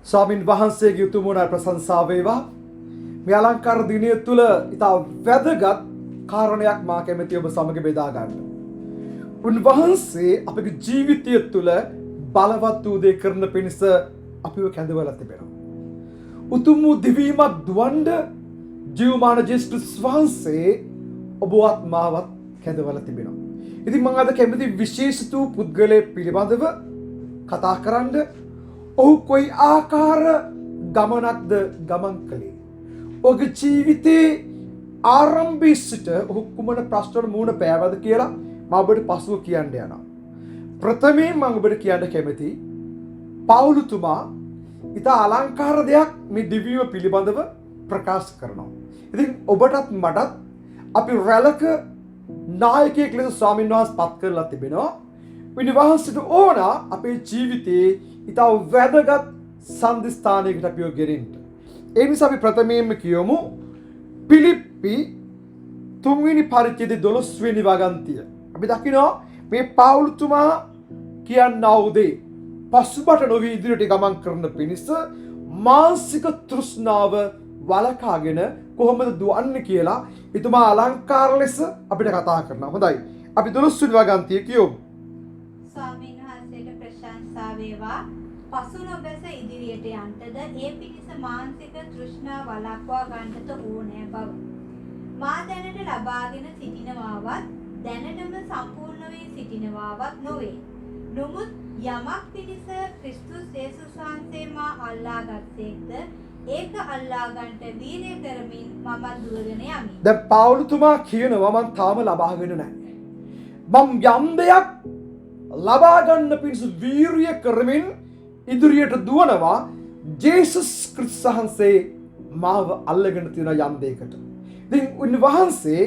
ස්වාමින් වහන්සේගේ උතුම් වූ ප්‍රශංසා වේවා. මේ අලංකාර දිනය තුල ඉතා වැදගත් කාරණයක් මා කැමැති ඔබ සමග බෙදා ගන්න. උන්වහන්සේ අපගේ ජීවිතය තුල බලවත් වූ දේ කරන පිණිස අපිව කැඳවලා තිබෙනවා. උතුම් වූ දිවීමක් දුවන්න ජීවමාන ජේසුස් වහන්සේ ඔබවත් මාවත් කැඳවලා තිබෙනවා. ඉතින් මම අද කැමති විශේෂ වූ පුද්ගලයෙක් පිළිබඳව කතා කරන්න. ඔහු කොයි ආකාර ගමනක්ද ගමන් කළේ? ඔහුගේ ජීවිතේ ආරම්භයේ සිට ඔහු කුමන ප්‍රශ්න මුහුණ පෑවද කියලා මම ඔබට පසුව කියන්න යනවා. ප්‍රථමයෙන් මම ඔබට කියන්න කැමති පවුලුතුමා ඉතා අලංකාර දෙයක් මේ දිව්‍යව පිළිබඳව ප්‍රකාශ කරනවා. ඉතින් ඔබටත් මටත් අපි රැළක නායකයෙක් ලෙස ස්වාමීන් වහන්සේ පත් කරලා තිබෙනවා. උන්වහන්සේට ඕන අපේ ජීවිතේ ඉතා වැදගත් සම්දිස්ථානයකට අපිව ගෙනින්න. ඒ නිසා අපි ප්‍රථමයෙන්ම කියමු පිලිප්පි 3 වෙනි පරිච්ඡේදයේ 12 වෙනි වගන්තිය. අපි දකිනවා මේ පවුලුතුමා කියනා උදේ පසුබට නොවී ඉදිරියට ගමන් කරන පිණිස මානසික තෘෂ්ණාව වළකාගෙන කොහොමද දුවන්නේ කියලා එතුමා අලංකාර ලෙස අපිට කතා කරනවා. හොඳයි. අපි 12 වෙනි වගන්තිය කියමු. ස්වාමීන් වහන්සේට ප්‍රශංසා වේවා. පසු නොබැස ඉදිරියට යන්නටද ඒ පිණිස මානසික තෘෂ්ණාව වළක්වා ගන්නට ඕනෑ බව. මා දැනට ලබාගෙන සිටිනවාවත් දැනටම සම්පූර්ණ වී සිටිනවාවත් නොවේ. නමුත් යමක් පිණිස ක්‍රිස්තුස් යේසුස් වහන්සේ මා අල්ලාගත්තේක්ද ඒක අල්ලා ගන්නට වීර්ය කරමින් මම දුවගෙන යමි. දැන් පවුලුතුමා කියනවා මම තාම ලබාගෙන නැහැ. මම යම් දෙයක් ලබා ගන්න පිණිස වීර්ය කරමින් ඉදිරියට දුවනවා. ජේසුස් ක්‍රිස්තුස් වහන්සේ මාව අල්ලගෙන තියෙන යම් දෙයකට. ඉතින් උන්වහන්සේ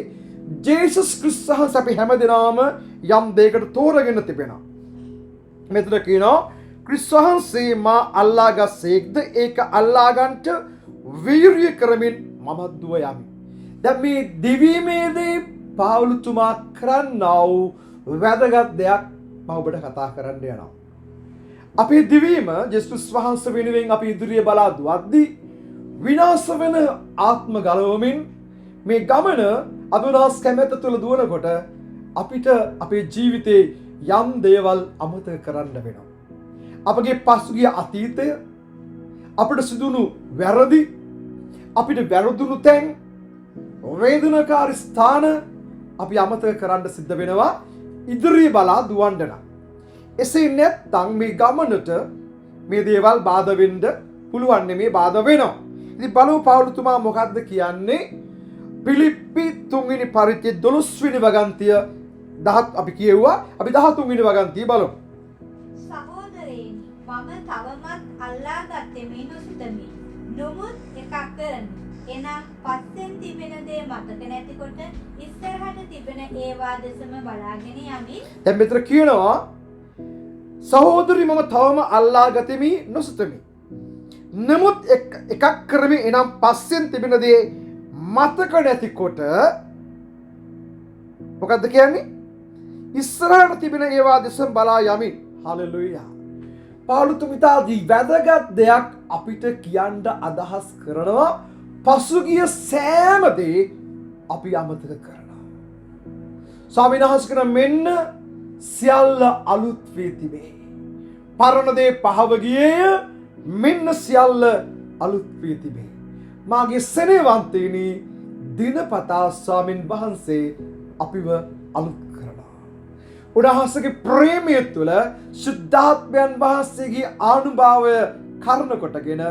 ජේසුස් ක්‍රිස්තුස් වහන්සේ අපි හැමදෙනාම යම් දෙයකට තෝරගෙන තිබෙනවා. මෙතන කියනවා ක්‍රිස්තුස් වහන්සේ මා අල්ලාගස්සේක්ද ඒක අල්ලා ගන්නට වීර්ය කරමින් මම දුව යමි. දැන් මේ දිවීමේදී පවුලුතුමා කරන්නා වූ වැදගත් දෙයක් මම ඔබට කතා කරන්න යනවා. අපේ දිවීම ජේසුස් වහන්සේ වෙනුවෙන් අපි ඉදිරිය බලා දුවද්දී විනාශ වෙන ආත්ම ගලවමින් මේ ගමන අනුනාස් කැමැත්ත තුළ දුවනකොට අපිට අපේ ජීවිතේ යම් දේවල් අමතක කරන්න වෙනවා. අපගේ පසුගිය අතීතය, අපිට සිදුණු වැරදි, අපිට වැරදුණු තැන්, වේදනාකාරී ස්ථාන අපි අමතක කරන්න සිද්ධ වෙනවා ඉදිරිය බලා දුවන්න නම්. එසේ නැත්නම් මේ ගමනට මේ දේවල් බාධා වෙන්න පුළුවන් නෙමේ බාධා වෙනවා. ඉතින් බලමු පවුලුතුමා මොකද්ද කියන්නේ? පිලිප්පි 3 වෙනි පරිච්ඡේදය 12 වෙනි වගන්තිය අපි කියුවා. අපි 13 වෙනි වගන්තිය බලමු. සහෝදරයනි මම තවමත් අල්ලාගත්තේ මේ නොසිතමි. නමුත් එකක් කරමි. එනම් පස්සෙන් තිබෙන දේ මතක නැතිකොට ඉස්සරහට තිබෙන ඒවා දෙසම බලාගෙන යමි. දැන් මෙතන කියනවා සහෝදරි මම තවම අල්ලාගතෙමි නොසිතමි. නමුත් එකක් කරමි. එනම් පස්සෙන් තිබෙන දේ මතක නැතිකොට මොකද්ද කියන්නේ? ඉස්සරහට තිබෙන ඒවා දෙසම බලා යමි. හලෙලූයා. පාළුතුමිතාදී වැදගත් දෙයක් අපිට කියන්න අදහස් කරනවා. පසුගිය සෑම දේ අපි අමතක කරනවා. ස්වාමීන් වහන්සේ කියන මෙන්න සියල්ල අලුත් වී තිබේ. පරණ දේ පහව ගියේය. මෙන්න සියල්ල අලුත් වී තිබේ. මාගේ සෙනෙහවන්තයනි දිනපතා ස්වාමීන් වහන්සේ අපිව අලුත් කරනවා. උන්වහන්සේගේ ප්‍රේමය තුළ සුද්ධාත්මයන් වහන්සේගේ ආනුභාවය කරන කොටගෙන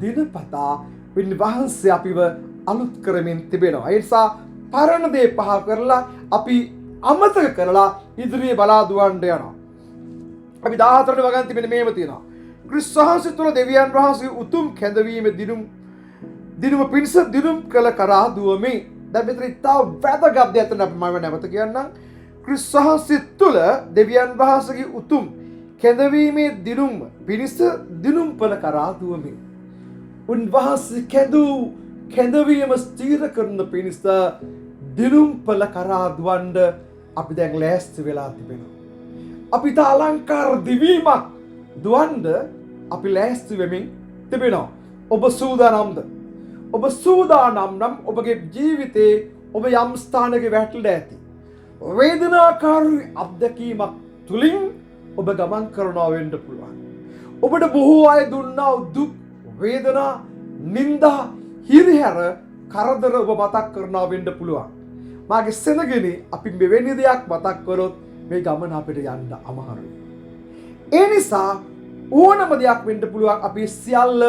දිනපතා උන්වහන්සේ අපිව අලුත් කරමින් තිබෙනවා. ඒ නිසා පරණ දේ පහ කරලා අපි අමතක කරලා ඉදිරියේ බලා දුවන්න යනවා. අපි 14 වගන් තිබෙන මේව තියෙනවා. ක්‍රිස්තුස් වහන්සේ තුළ දෙවියන් වහන්සේගේ උතුම් කැඳවීමේ දිනුම පිණිස දිනුම් කළ කරා දුවමි. දැන් මෙතන ඉතාල වැදගත් දෙයක් තමයි මම නැවත කියන්නම්. ක්‍රිස්තුස් වහන්සේ තුළ දෙවියන් වහන්සේගේ උතුම් කැඳවීමේ දිනුම පිණිස දිනුම් කළ කරා දුවමි. උන්වහන්සේ කැඳවීම ස්ථිර කරන පිණිස දිනුම් පළ කරා දුවන්න අපි දැන් ලෑස්ති වෙලා තිබෙනවා. අපි තා අලංකාර දිවීමක් දුවන්න අපි ලෑස්ති වෙමින් තිබෙනවා. ඔබ සූදානම්ද? ඔබ සූදානම් නම් ඔබගේ ජීවිතේ ඔබ යම් ස්ථානයක වැටලා ඇති. වේදනාකාරී අත්දැකීමක් තුලින් ඔබ ගමන් කරනවා වෙන්න පුළුවන්. ඔබට බොහෝ අය දුන්නා දුක්, වේදනා, නිന്ദා, හිරිහැර, කරදර ඔබ මතක් කරනවා වෙන්න පුළුවන්. මාගේ සෙනගෙනි අපි මෙවැනි දෙයක් මතක් කරොත් මේ ගමන අපිට යන්න අමාරුයි. ඒ නිසා ඕනම දෙයක් වෙන්න පුළුවන් අපි සියල්ල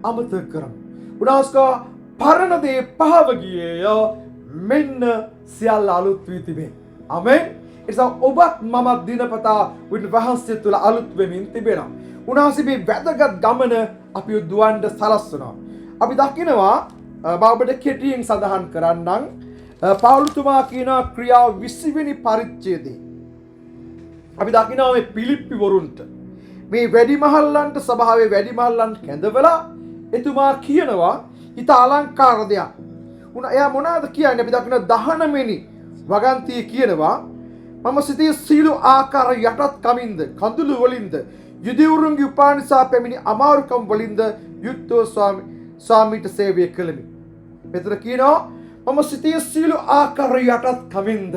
අමතක කරමු. උදාහරණයක් පරණ දේ පහව ගියේය මෙන්න සියල්ල අලුත් වී තිබේ. ආමෙන්. එසා ඔබත් මම දිනපතා උන්වහන්සේ තුල අලුත් වෙමින් තිබෙනවා. උන්වහන්සේ මේ වැදගත් ගමන අපි දුවන්න සලස්වනවා. අපි දකිනවා මම ඔබට කෙටියෙන් සඳහන් කරන්නම්. පවුල්තුමා කියන ක්‍රියාව 20 වෙනි පරිච්ඡේදයේ අපි දකිනවා මේ පිලිප්පි වරුන්ට මේ වැඩිමහල්ලන්ට සභාවේ වැඩිමහල්ලන් කැඳවලා එතුමා කියනවා ඊට අලංකාර දෙයක්. එයා මොනවද කියන්නේ? අපි දකින 19 වෙනි වගන්තිය කියනවා මම සිතේ සීල ආකාර යටත් කමින්ද කඳුළු වලින්ද යුදෙවුරුන්ගේ උපානිසා පැමිණි අමාරුකම් වලින්ද යුක්තෝ ස්වාමීට සේවය කළෙමි. මෙතන කියනවා මම සිතේ සීල ආකාර යටත් කමින්ද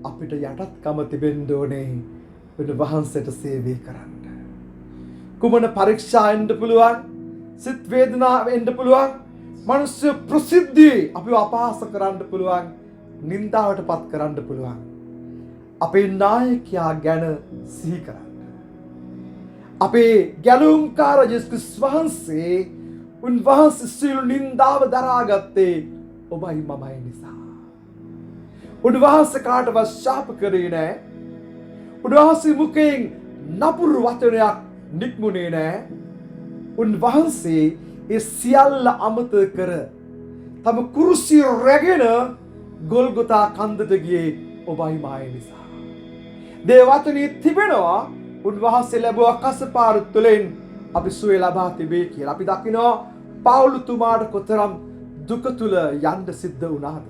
අපිට යටත්කම තිබෙන්න ඕනේ උන්වහන්සේට සේවය කරන්න. කුමන පරීක්ෂා එන්න පුළුවන්? සිත් වේදනා එන්න පුළුවන්. මනුෂ්‍ය ප්‍රසිද්ධිය අපිව අපහාස කරන්න පුළුවන්. නින්දාවටපත් කරන්න පුළුවන්. අපේ නායකයා ගැන සිහි කරන්න. අපේ ගැලුම්කාර යේසුස් වහන්සේ උන්වහන්සේ සියලු නින්දාව දරාගත්තේ ඔබයි මමයි නිසා. උන්වහන්සේ කාටවත් ශාප කරේ නැහැ. උන්වහන්සේ මුඛයෙන් නපුරු වචනයක් නික්මුනේ නැහැ. උන්වහන්සේ ඒ සියල්ල අමතක කර තම කුරුසිය රැගෙන ගොල්ගොතා කන්දට ගියේ ඔබයි මායි නිසා. දේවවචනේ තිබෙනවා උන්වහන්සේ ලැබුවා කසපාර තුළින් අපි සුවය ලබා තිබේ කියලා. අපි දකිනවා පවුලතුමාට කොතරම් දුක තුල යන්න සිද්ධ වුණාද.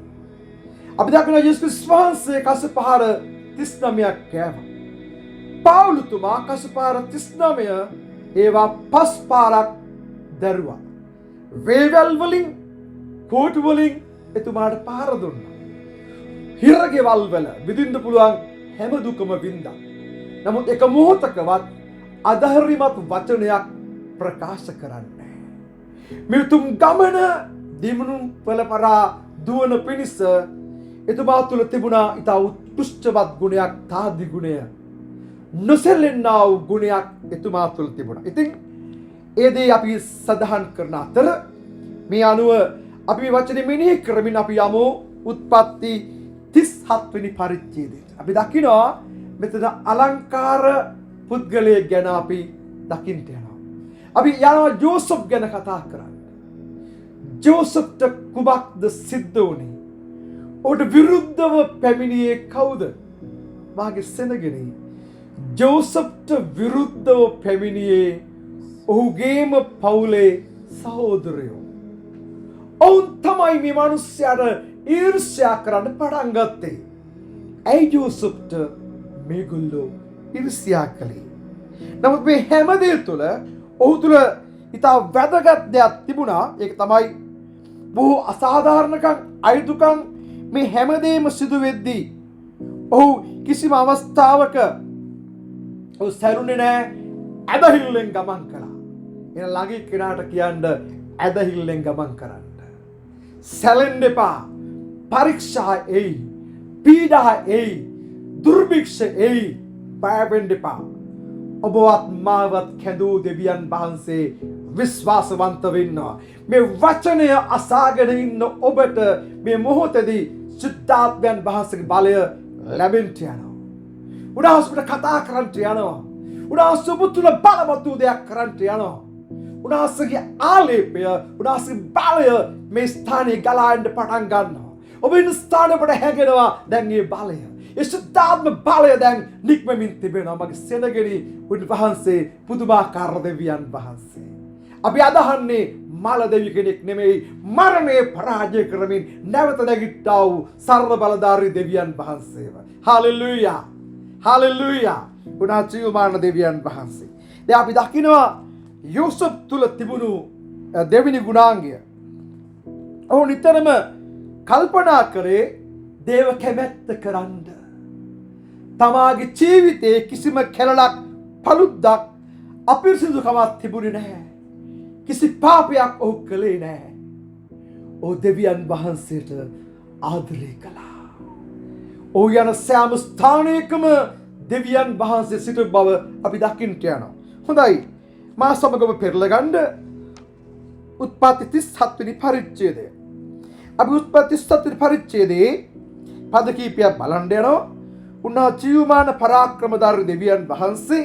අපි දකිනවා යේසුස් වහන්සේ කසපාර 39ක් කෑවා. පවුලතුමා කසපාර 39 ඒවා 5 පාරක් දරුවා. වේවැල් වලින් කෝටු වලින් එතුමාට පාර දුන්නා. හිරගෙවල් වල විඳින්න පුළුවන් හැම දුකම වින්දා. නමුත් එක මොහොතකවත් අධෛර්යමත් වචනයක් ප්‍රකාශ කරන්නේ. මේ තුම් ගමන දිමුණුම් පළපරා දුවන පිණිස එතුමා තුළ තිබුණා ඊට උත්කෘෂ්ඨවත් ගුණයක්, තාදි ගුණය. නොසැලෙන්නා වූ ගුණයක් එතුමා තුළ තිබුණා. ඉතින් ඒ දේ අපි සඳහන් කරන අතර මේ අනුව අපි මේ වචනේ මෙනෙහි කරමින් අපි යමු උත්පත්ති 37 වෙනි පරිච්ඡේදයට. අපි දකිනවා මෙතන අලංකාර පුද්ගලයෙක් ගැන අපි දකින්න යනවා. අපි යනවා ජෝසප් ගැන කතා කරන්න. ජෝසප්ට කුමක්ද සිද්ධ වුනේ? ඔහුට විරුද්ධව පැමිණියේ කවුද? මාගේ සෙනගෙනි. ජෝසප්ට විරුද්ධව පැමිණියේ ඔහුගේම පවුලේ සහෝදරයෝ. ඔවුන් තමයි මේ මිනිස්යාට ඊර්ෂ්‍යා කරන්න පටන් ගත්තේ. ඇයි ජෝසප්ට මේගොල්ලෝ ඊර්ෂ්‍යා කළේ? නමුත් මේ හැම දේ තුළ ඔහු තුළ ඉතා වැදගත් දෙයක් තිබුණා. ඒක තමයි බොහෝ අසාධාරණකම්, අයුතුකම් මේ හැමදේම සිදු වෙද්දී ඔහු කිසිම අවස්ථාවක ඔහු සැරුනේ නැහැ. ඇදහිල්ලෙන් ගමන් කළා. එන ළඟ කෙනාට කියන්න ඇදහිල්ලෙන් ගමන් කරන්න. සැලෙන්න එපා. පරීක්ෂා එයි. පීඩා එයි. දුර්භික්ෂ එයි. බය වෙන්න එපා. ඔබවත් මාවත් කැඳූ දෙවියන් වහන්සේ විශ්වාසවන්ත වෙන්නවා. මේ වචනය අසාගෙන ඉන්න ඔබට මේ මොහොතේදී සුද්ධාත්මයන් වහන්සේගේ බලය ලැබෙන්න යනවා. උන්වහන්සේට කතා කරන්න යනවා. උන්වහන්සේ ඔබ තුල බලවත් වූ දෙයක් කරන්න යනවා. උන්වහන්සේගේ ආලේපය, උන්වහන්සේගේ බලය මේ ස්ථානයේ ගලායන්න පටන් ගන්නවා. ඔබ ඉන්න ස්ථානයට හැගෙනවා දැන් මේ බලය. ඒ සුද්ධාත්ම බලය දැන් නික්මමින් තිබෙනවා. මගේ සෙනගෙනි උන්වහන්සේ පුදුමාකාර දෙවියන් වහන්සේ. අපි අදහන්නේ මල දෙවි කෙනෙක් නෙමෙයි, මරණය පරාජය කරමින් නැවත නැගිට්ටා වූ සර්ව බලධාරී දෙවියන් වහන්සේව. හාලෙලූයා. හාලෙලූයා. උනාචියුමාන දෙවියන් වහන්සේ. දැන් අපි දකිනවා යෝසප් තුල තිබුණු දෙවෙනි ගුණාංගය. ඔහු නිතරම කල්පනා කරේ දේව කැමැත්ත කරන්න. තමාගේ ජීවිතයේ කිසිම කෙලලක් පළුද්දක් අපිරිසිදුකමක් තිබුණේ නැහැ. කිසි පාපයක් ඔහු කළේ නැහැ. ඔහු දෙවියන් වහන්සේට ආදරය කළා. ඔහු යන සෑම ස්ථානයකම දෙවියන් වහන්සේ සිටු බව අපි දකින්නට යනවා. හොඳයි. මා සමගම පෙරලගන්න උත්පත්ති 37 වෙනි පරිච්ඡේදය. අපි උත්පත්ති 37 වෙනි පරිච්ඡේදයේ පද කීපයක් බලන්න යනවා. උන්වහන්සේ ජීවමාන පරාක්‍රමධාරී දෙවියන් වහන්සේ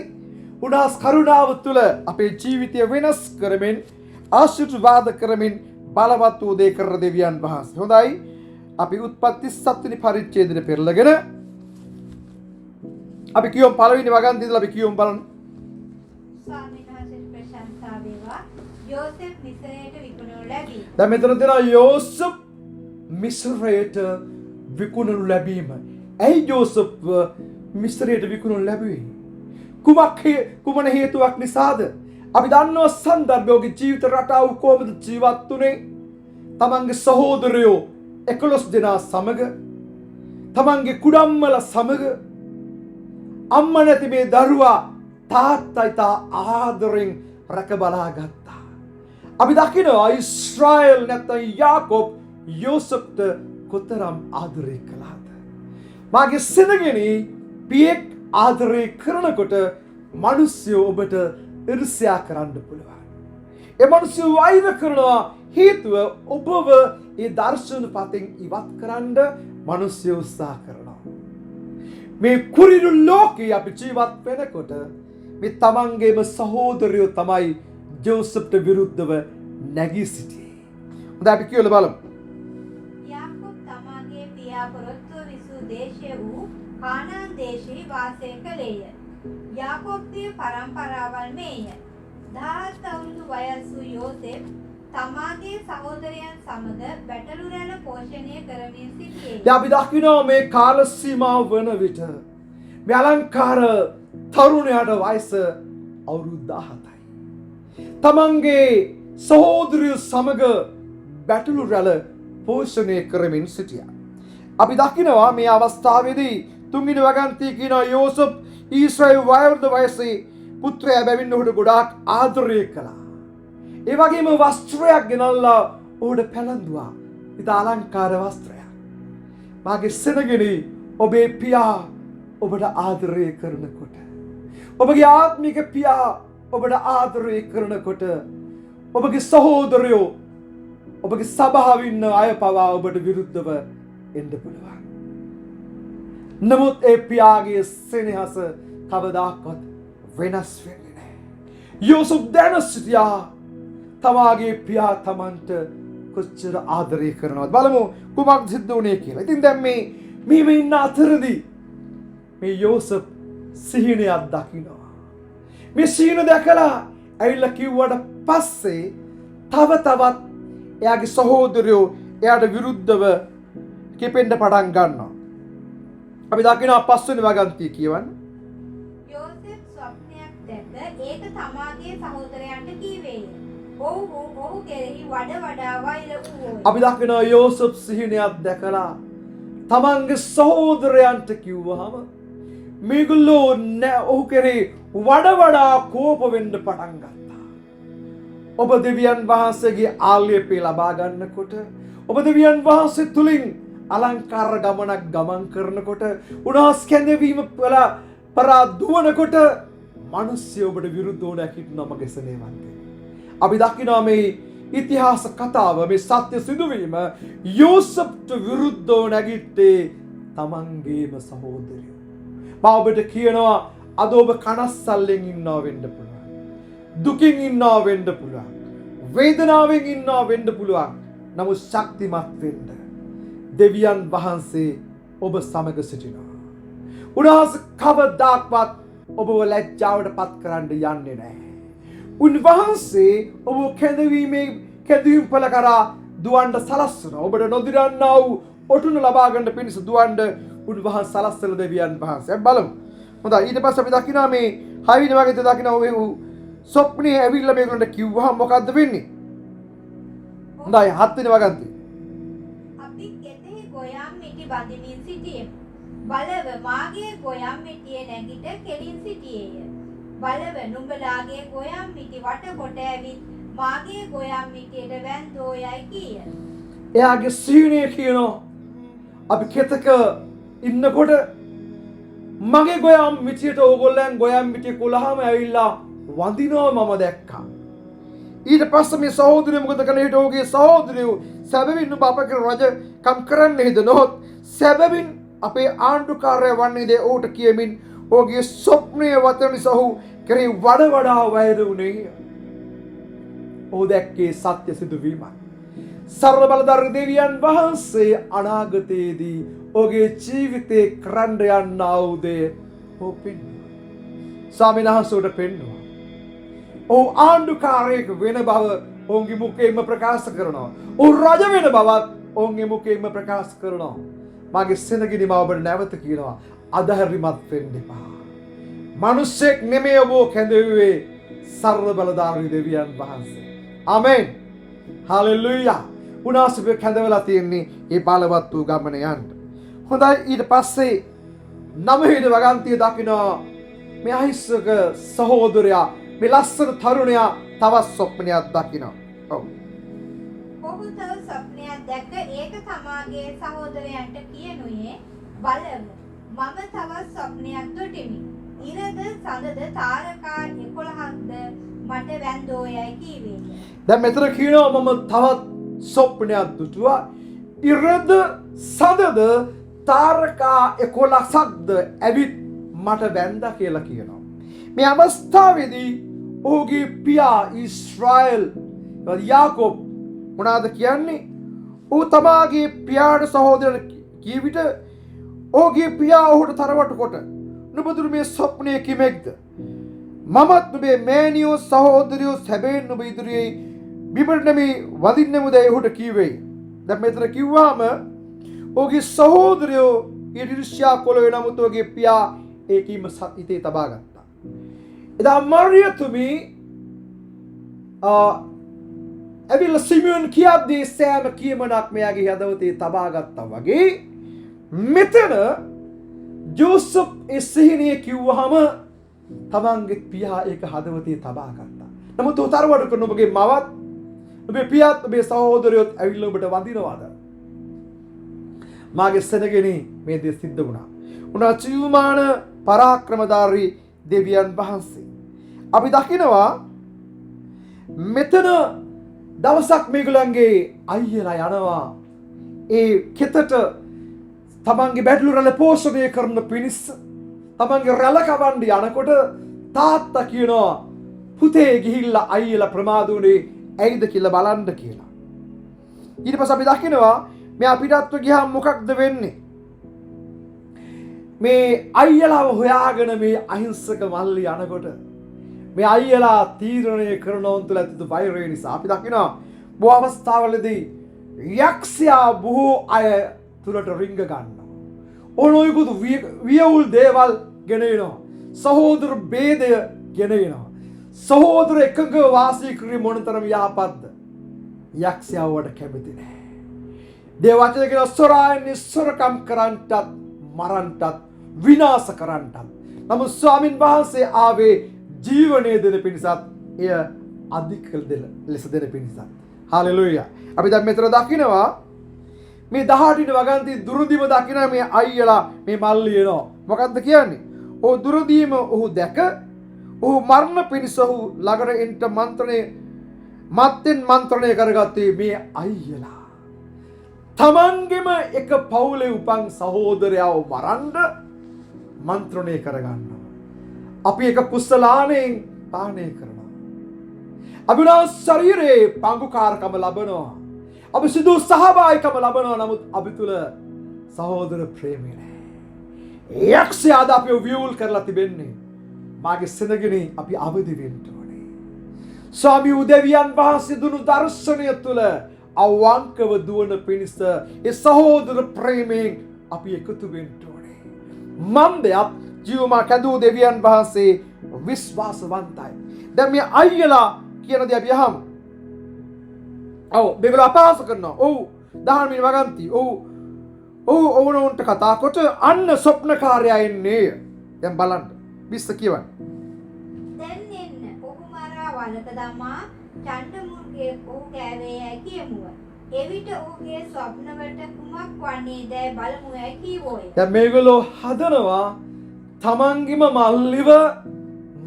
උන්වහන්සේ කරුණාව තුළ අපේ ජීවිතය වෙනස් කරමින් ආශිර්වාද කරමින් බලවත් වූ දේ කරන දෙවියන් වහන්සේ. හොඳයි. අපි උත්පත්ති 37 වෙනි පරිච්ඡේදයට පෙරලගෙන අපි කියමු පළවෙනි වගන්ති ඉඳලා අපි කියමු බලන්න. ස්වාමීන් වහන්සේට ප්‍රශංසා වේවා. යෝසෙෆ් මිස්රයට විකුණනු ලැබී. දැන් මෙතන තියෙනවා යෝසප් මිස්රයට විකුණනු ලැබීම. ඇයි යෝසප් මිස්රයට විකුණනු ලැබුවේ? කුමන හේතුවක් නිසාද? අපි දන්නවා සන්දර්භයේ ජීවිත රටාව කොහොමද ජීවත් වුනේ? තමන්ගේ සහෝදරයෝ 11 දෙනා සමග, තමන්ගේ කුඩම්මල සමග, අම්මා නැති මේ දරුවා තාත්තා ඉතා ආදරෙන් රැක බලා ගත්තා. අපි දකිනවා ඊශ්‍රායෙල් නැත්නම් යාකෝබ් යෝසප්ට කොතරම් ආදරය කළාද? මාගේ සෙනගෙනි පියෙක් ආදරය කරනකොට මිනිස්සු ඔබට ඊර්ෂ්‍යා කරන්න පුළුවන්. ඒ මිනිස්සු වෛර කරනවා හේතුව ඔබව ඒ දර්ශන පතෙන් ඉවත් කරන්න මිනිස්සු උත්සාහ කරනවා. මේ කුරිරු ලෝකේ අපි ජීවත් වෙනකොට මේ තමන්ගේම සහෝදරයෝ තමයි ජෝසප්ට විරුද්ධව නැගී සිටියේ. හොඳයි අපි කියලා බලමු. යාකෝබ් තමාගේ පියා පොරොත්තුව විසූ දේශය වූ කානාන් දේශයේ වාසය කළේය. යාකෝබ්ගේ පරම්පරාවල් මේය. 17 අවුරුදු වයස් වූ යෝසෙෆ් තමාගේ සහෝදරයන් සමග බැටළු රැළ පෝෂණය කරමින් සිටියේ. දැන් අපි දකිනවා මේ කාල සීමාව වන විට මේ අලංකාර තරුණයාට වයස අවුරුදු 17යි. තමන්ගේ සහෝදරයෝ සමග බැටළු රැළ පෝෂණය කරමින් සිටියා. අපි දකිනවා මේ අවස්ථාවේදී තුන්වෙනි වගන්තිය කියනවා යෝසප් ඊශ්‍රායෙල් වයෝවෘද්ධ වයසේ පුත්‍රයා බැවින් ඔහුට ගොඩාක් ආදරය කළා. ඒ වගේම වස්ත්‍රයක් ගෙනල්ලා ඔහුට පැළඳුවා. ඉතා අලංකාර වස්ත්‍රයක්. මාගේ සෙනගෙනි ඔබේ පියා ඔබට ආදරය කරනකොට, ඔබගේ ආත්මික පියා ඔබට ආදරය කරනකොට, ඔබගේ සහෝදරයෝ ඔබගේ සභාවේ ඉන්න අය පවා ඔබට විරුද්ධව එන්න පුළුවන්. නමුත් ඒ පියාගේ සෙනෙහස කවදාකවත් වෙනස් වෙන්නේ නැහැ. යෝසප් දැන සිටියා තමාගේ පියා තමන්ට කොච්චර ආදරය කරනවද. බලමු කුමක් සිද්ධ වුණේ කියලා. ඉතින් දැන් මේ ඉන්න අතරදී මේ යෝසප් සිහිනයක් දකිනවා. මේ සිහින දැකලා ඇවිල්ලා කිව්වට පස්සේ තවත් එයාගේ සහෝදරයෝ එයාට විරුද්ධව කිපෙන්න පටන් ගන්නවා. අපි දකිනවා 5 වෙනි වගන්තිය කියවන්න. යෝසෙෆ් ස්වප්නයක් දැක ඒක තමාගේ සහෝදරයන්ට කීවේය. ඔහු කෙරෙහි වඩා වෛර වූ. අපි දකිනවා යෝසප් සිහිනයක් දැකලා තමන්ගේ සහෝදරයන්ට කිව්වහම මේගොල්ලෝ ඔහු කෙරෙහි වඩා කෝප වෙන්න පටන් ගත්තා. ඔබ දෙවියන් වහන්සේගේ ආලේපය ලබා ගන්නකොට, ඔබ දෙවියන් වහන්සේ තුලින් අලංකාර ගමනක් ගමන් කරනකොට, උන්වහන්සේ කැඳවීම පරා දුවනකොට මිනිස්සු ඔබට විරුද්ධව නැගිටිනවා මගේ සෙනෙහවන්තේ. අපි දකිනවා මේ ඉතිහාස කතාව, මේ සත්‍ය සිදුවීම යෝසප්ට විරුද්ධව නැගිට්ටේ තමන්ගේම සහෝදරයෝ. මම ඔබට කියනවා අද ඔබ කනස්සල්ලෙන් ඉන්නවා වෙන්න පුළුවන්. දුකින් ඉන්නවා වෙන්න පුළුවන්. වේදනාවෙන් ඉන්නවා වෙන්න පුළුවන්. නමුත් ශක්තිමත් වෙන්න. දෙවියන් වහන්සේ ඔබ සමග සිටිනවා. උන්වහන්සේ කවදාක්වත් ඔබව ලැජ්ජාවට පත් කරන්න යන්නේ නැහැ. උන්වහන්සේ ඔබ කැඳවීම පළ කරා දුවන්න සලස්වනවා. ඔබට නොදිරන්නා වූ ඔටුන ලබා ගන්න පිණිස දුවන්න උන්වහන්සේ සලස්සන දෙවියන් වහන්සේ. බලමු. හොඳයි ඊට පස්සේ අපි දකිනවා මේ 6 වෙනි වගේ දකිනවා ඔය ස්වප්නේ ඇවිල්ලා මේගොල්ලන්ට කිව්වහම මොකද්ද වෙන්නේ? හොඳයි 7 වෙනි වගන්තිය. අපි කෙතෙහි ගොයම් මිටි බඳිමින් සිටියෙමු. බලව මාගේ ගොයම් මිටියේ නැගිට කෙලින් සිටියේය. බලව නුඹලාගේ ගොයම් මිටි වටකොට ඇවිත් මාගේ ගොයම් මිටියට වැන්දෝ යයි කීය. එයාගේ සීනේ කියනවා අපි කෙතක ඉන්නකොට මගේ ගොයම් මිටියට ඕගොල්ලන් ගොයම් මිටිය කොලහම ඇවිල්ලා වඳිනවා මම දැක්කා. ඊට පස්සේ මේ සහෝදරයෝ මොකද කළේ? ඊට ඔහුගේ සහෝදරයෝ සැබවින් ඔබ අපගේ රජ කම් කරන්න හිතනොත් සැබවින් අපේ ආණ්ඩුකාරය වන්නේද ඔහුට කියමින් ඔහුගේ ස්වප්නය වතන නිසා ඔහු කරේ වඩා වෛර වුණේ. ඔහු දැක්කේ සත්‍ය සිදුවීමක්. සර්ව බලධාරී දෙවියන් වහන්සේ අනාගතයේදී ඔහුගේ ජීවිතේ කරන්න යන්නා වූ දේ ඔහු පෙන්වුවා. ස්වාමීන් වහන්සේට පෙන්වුවා. ඔහු ආණ්ඩුකාරයෙක් වෙන බව ඔවුන්ගේ මුඛයෙන්ම ප්‍රකාශ කරනවා. ඔහු රජ වෙන බවත් ඔවුන්ගේ මුඛයෙන්ම ප්‍රකාශ කරනවා. මගේ සෙනගිනි මම ඔබට නැවත කියනවා අධෛර්යමත් වෙන්න එපා. මිනිස්සෙක් නෙමෙයි ඔබ කැඳවුවේ සර්ව බලධාරී දෙවියන් වහන්සේ. ආමෙන්. හලෙලූයා. උනාසුබ කැඳවලා තියෙන්නේ මේ බලවත් වූ ගමන යන්න. හොඳයි ඊට පස්සේ 9 වෙනි වගන්තිය දකින්න මේ අහිංසක සහෝදරයා මේ ලස්සන තරුණයා තවත් ස්වප්නයක් දකිනවා. ඔව්. ඔහු තව ස්වප්නයක් දැක්ක ඒක තමාගේ සහෝදරයන්ට කියනුයේ බලව මම තවත් ස්වප්නයක් දුටිමි. ඉරද සඳද තාරකා 11ක්ද මට වැන්දෝ යයි කීවේ. දැන් මෙතන කියනවා මම තවත් ස්වප්නයක් දුටුවා. ඉරද සඳද තාරකා 11ක්ද ඇවිත් මට වැන්දා කියලා කියනවා. මේ අවස්ථාවේදී ඔහුගේ පියා ඊශ්‍රායල් යාකෝබ් මොනවාද කියන්නේ? ඔහු තමාගේ පියාට සහෝදරට කී විට ඔහුගේ පියා ඔහුට තරවටු කොට නුඹ මේ ස්වප්නයේ කිමෙක්ද? මමත් නුඹේ මෑණියෝ සහෝදරයෝ සැබෑන් නුඹ ඉදිරියේ බිමට නෙමෙයි වදින්නෙමුද ඔහුට කීවේ. දැන් මෙතන කිව්වම ඔහුගේ සහෝදරයෝ ඊර්ෂ්‍යා කොළ වෙනමුත් ඔහුගේ පියා ඒකීම හිතේ තබා ගත්තා. එදා මරියතුමි ඇවිල්ලා සිමියොන් කියද්දී සෑම කියමනක් මෙයාගේ හදවතේ තබා ගත්තා වගේ මෙතන ජෝසප් ඒ සිහිනය කිව්වහම තමන්ගේ පියා ඒක හදවතේ තබා ගත්තා. නමුත් උතරවඩක ඔබගේ මවත් ඔබේ පියාත් ඔබේ සහෝදරයොත් ඇවිල්ලා ඔබට වඳිනවාද? මාගේ සෙනගෙනි මේ දේ සිද්ධ වුණා. උනා ජීවමාන පරාක්‍රමධාරී දෙවියන් වහන්සේ. අපි දකිනවා මෙතන දවසක් මේගොල්ලන්ගේ අයියලා යනවා ඒ කෙතට තමන්ගේ බැටළු රැළ පෝෂණය කරන පිණිස තමන්ගේ රැළ කවන්න යනකොට තාත්තා කියනවා පුතේ ගිහිල්ලා අයියලා ප්‍රමාද වුණේ ඇයිද කියලා බලන්න කියලා. ඊට පස්සේ අපි දකිනවා මෙයා පිටත්ව ගියාම මොකක්ද වෙන්නේ? මේ අයියලාව හොයාගෙන මේ අහිංසක මල්ලි යනකොට මේ අයියලා තීරණය කරනවන් තුළ ඇතිතු වෛරය නිසා අපි දකිනවා බොහෝ අවස්ථාවලදී යක්ෂයා බොහෝ අය තුළට රිංග ගන්නවා. ඔනොයිකුත් වියවුල් දේවල් ගෙනෙනවා. සහෝදර බේදය ගෙනෙනවා. සහෝදර එකඟ වාසී කිරීම මොනතරම් යහපත්ද? යක්ෂයාවට කැමති නැහැ. දේවචන කියන සොරායන් නිස්සරකම් කරන්නටත් මරන්නටත් විනාශ කරන්නටත්. නමුත් ස්වාමින් වහන්සේ ආවේ ජීවනය දෙන පිණිසත් එය අධික ලෙස දෙන පිණිසත්. හලෙලූයා. අපි දැන් මෙතන දකිනවා මේ 18 වෙනි වගන්තියේ දුරදීම දකින මේ අයියලා මේ මල්ලි එනවා. මොකද්ද කියන්නේ? ඔහු දුරදීම ඔහු දැක ඔහු මරණ පිණිස ඔහු ළඟට එන්න මන්ත්‍රණය කරගත්තේ මේ අයියලා. තමන්ගෙම එක පවුලේ උපන් සහෝදරයව මරන්න මන්ත්‍රණය කරගන්නවා. අපි එක කුසලානෙන් පානය කරනවා. අපේ ශරීරයේ පංගුකාරකම ලබනවා. අපි සිදු සහභාගීකම ලබනවා. නමුත් අපි තුල සහෝදර ප්‍රේමය නැහැ. යක්ෂයාද අපිව වියුල් කරලා තිබෙන්නේ. මාගේ සෙනගිනි අපි අවදි වෙන්න ඕනේ. ස්වාමී උදවියන් වහන්සේ දුන්නු දර්ශනය තුල අවංකව දුවන පිණිස ඒ සහෝදර ප්‍රේමයෙන් අපි එකතු වෙන්න ඕනේ. මන්දයත් ජීවමා කැඳූ දෙවියන් වහන්සේ විශ්වාසවන්තයි. දැන් මේ අයියලා කියන දේ අපි අහමු. ඔව් මේගොල්ලෝ අපහාස කරනවා. ඔව් දහමින් වගන්ති. ඔවුන්ට කතා කොට අන්න ස්වප්නකාරයා එන්නේ. දැන් බලන්න 20 කියවන්න. දැන් එන්න ඔහු මරා වලක දමා චණ්ඩමුර්ගේ ඔහු කෑවේ යැයි කියමුව. එවිට ඔහුගේ ස්වප්නවලට කුමක් වන්නේදැයි බලමු යැයි කීවෝය. දැන් මේගොල්ලෝ හදනවා තමන්ගේම මල්ලිව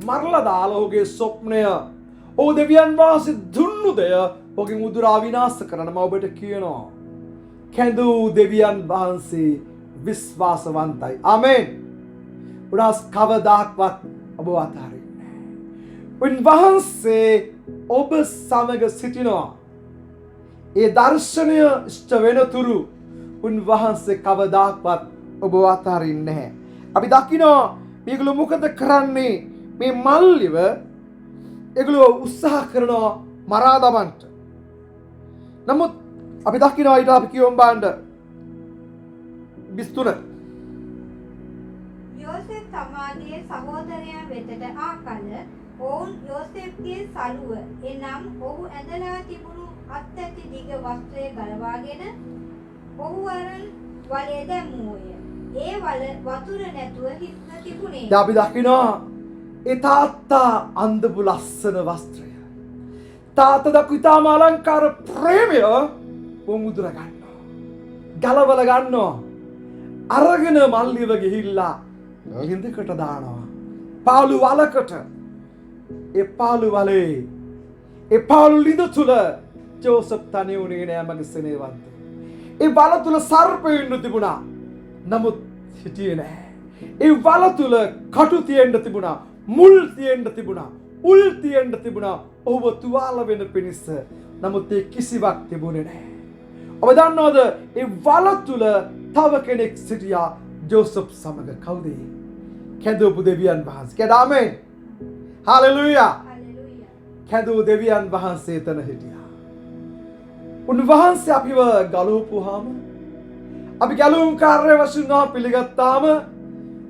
මරලා දාලා ඔහුගේ ස්වප්නය ඔහු දෙවියන් වහන්සේ දුන්නු දෙය ඔහුගේ මුදුරා විනාශ කරන්න මම ඔබට කියනවා. කැඳවූ දෙවියන් වහන්සේ විශ්වාසවන්තයි. ආමෙන්. උනාස් කවදාක්වත් ඔබ අතාරින්නේ නැහැ. උන්වහන්සේ ඔබ සමග සිටිනවා. ඒ දර්ශනය ඉෂ්ට වෙනතුරු උන්වහන්සේ කවදාක්වත් ඔබ අතාරින්නේ නැහැ. අපි දකිනවා මේගොල්ලෝ මොකද කරන්නේ? මේ මල්ලිව ඒගොල්ලෝ උත්සාහ කරනවා මරා දමන්න. නමුත් අපි දකිනවා ඊට අපි කියවම් බාණ්ඩ 23 යෝසෙෆ් තමාගේ සහෝදරයන් වෙතට ආ කල ඔවුන් යෝසෙෆ්ගේ සලුව එනම් ඔහු ඇඳලා තිබුණු අත්ඇති දිග වස්ත්‍රය ගලවාගෙන ඔහු වරන් වලේ දැම්මෝය. ඒ වල වතුර නැතුව හිස්ව තිබුණේ. දැන් අපි දකිනවා ඒ තාත්තා අඳපු ලස්සන වස්ත්‍රය. තාත්තා දක්ව ඉතාම අලංකාර ප්‍රේමය මුදුර ගන්නවා. ගලවල ගන්නවා. අරගෙන මල්ලිව ගිහිල්ලා ලිඳකට දානවා. පාළු වලකට. ඒ පාළු වලේ ඒ පාළු ලිඳ තුල ජෝසප් තනි වුණේ නෑ මගේ සෙනෙහවන්ත. ඒ වල තුල සර්පය ඉන්න තිබුණා. නමුත් හිටියේ නෑ. ඒ වල තුල කටු තියෙන්න තිබුණා. මුල් තියෙන්න තිබුණා. උල් තියෙන්න තිබුණා. ඔහුව තුවාල වෙන පිණිස. නමුත් ඒ කිසිවක් තිබුණේ නෑ. ඔබ දන්නවද ඒ වල තුල තව කෙනෙක් සිටියා ජෝසප් සමග. කවුද? කැඳවපු දෙවියන් වහන්සේ. කියද ආමෙන්. හලෙලූයා. හලෙලූයා. කැඳවපු දෙවියන් වහන්සේ එතන හිටියා. උන්වහන්සේ අපිව ගලවපුවාම අපි ගැලවුම් කාර්ය වශයෙන් පිළිගත්තාම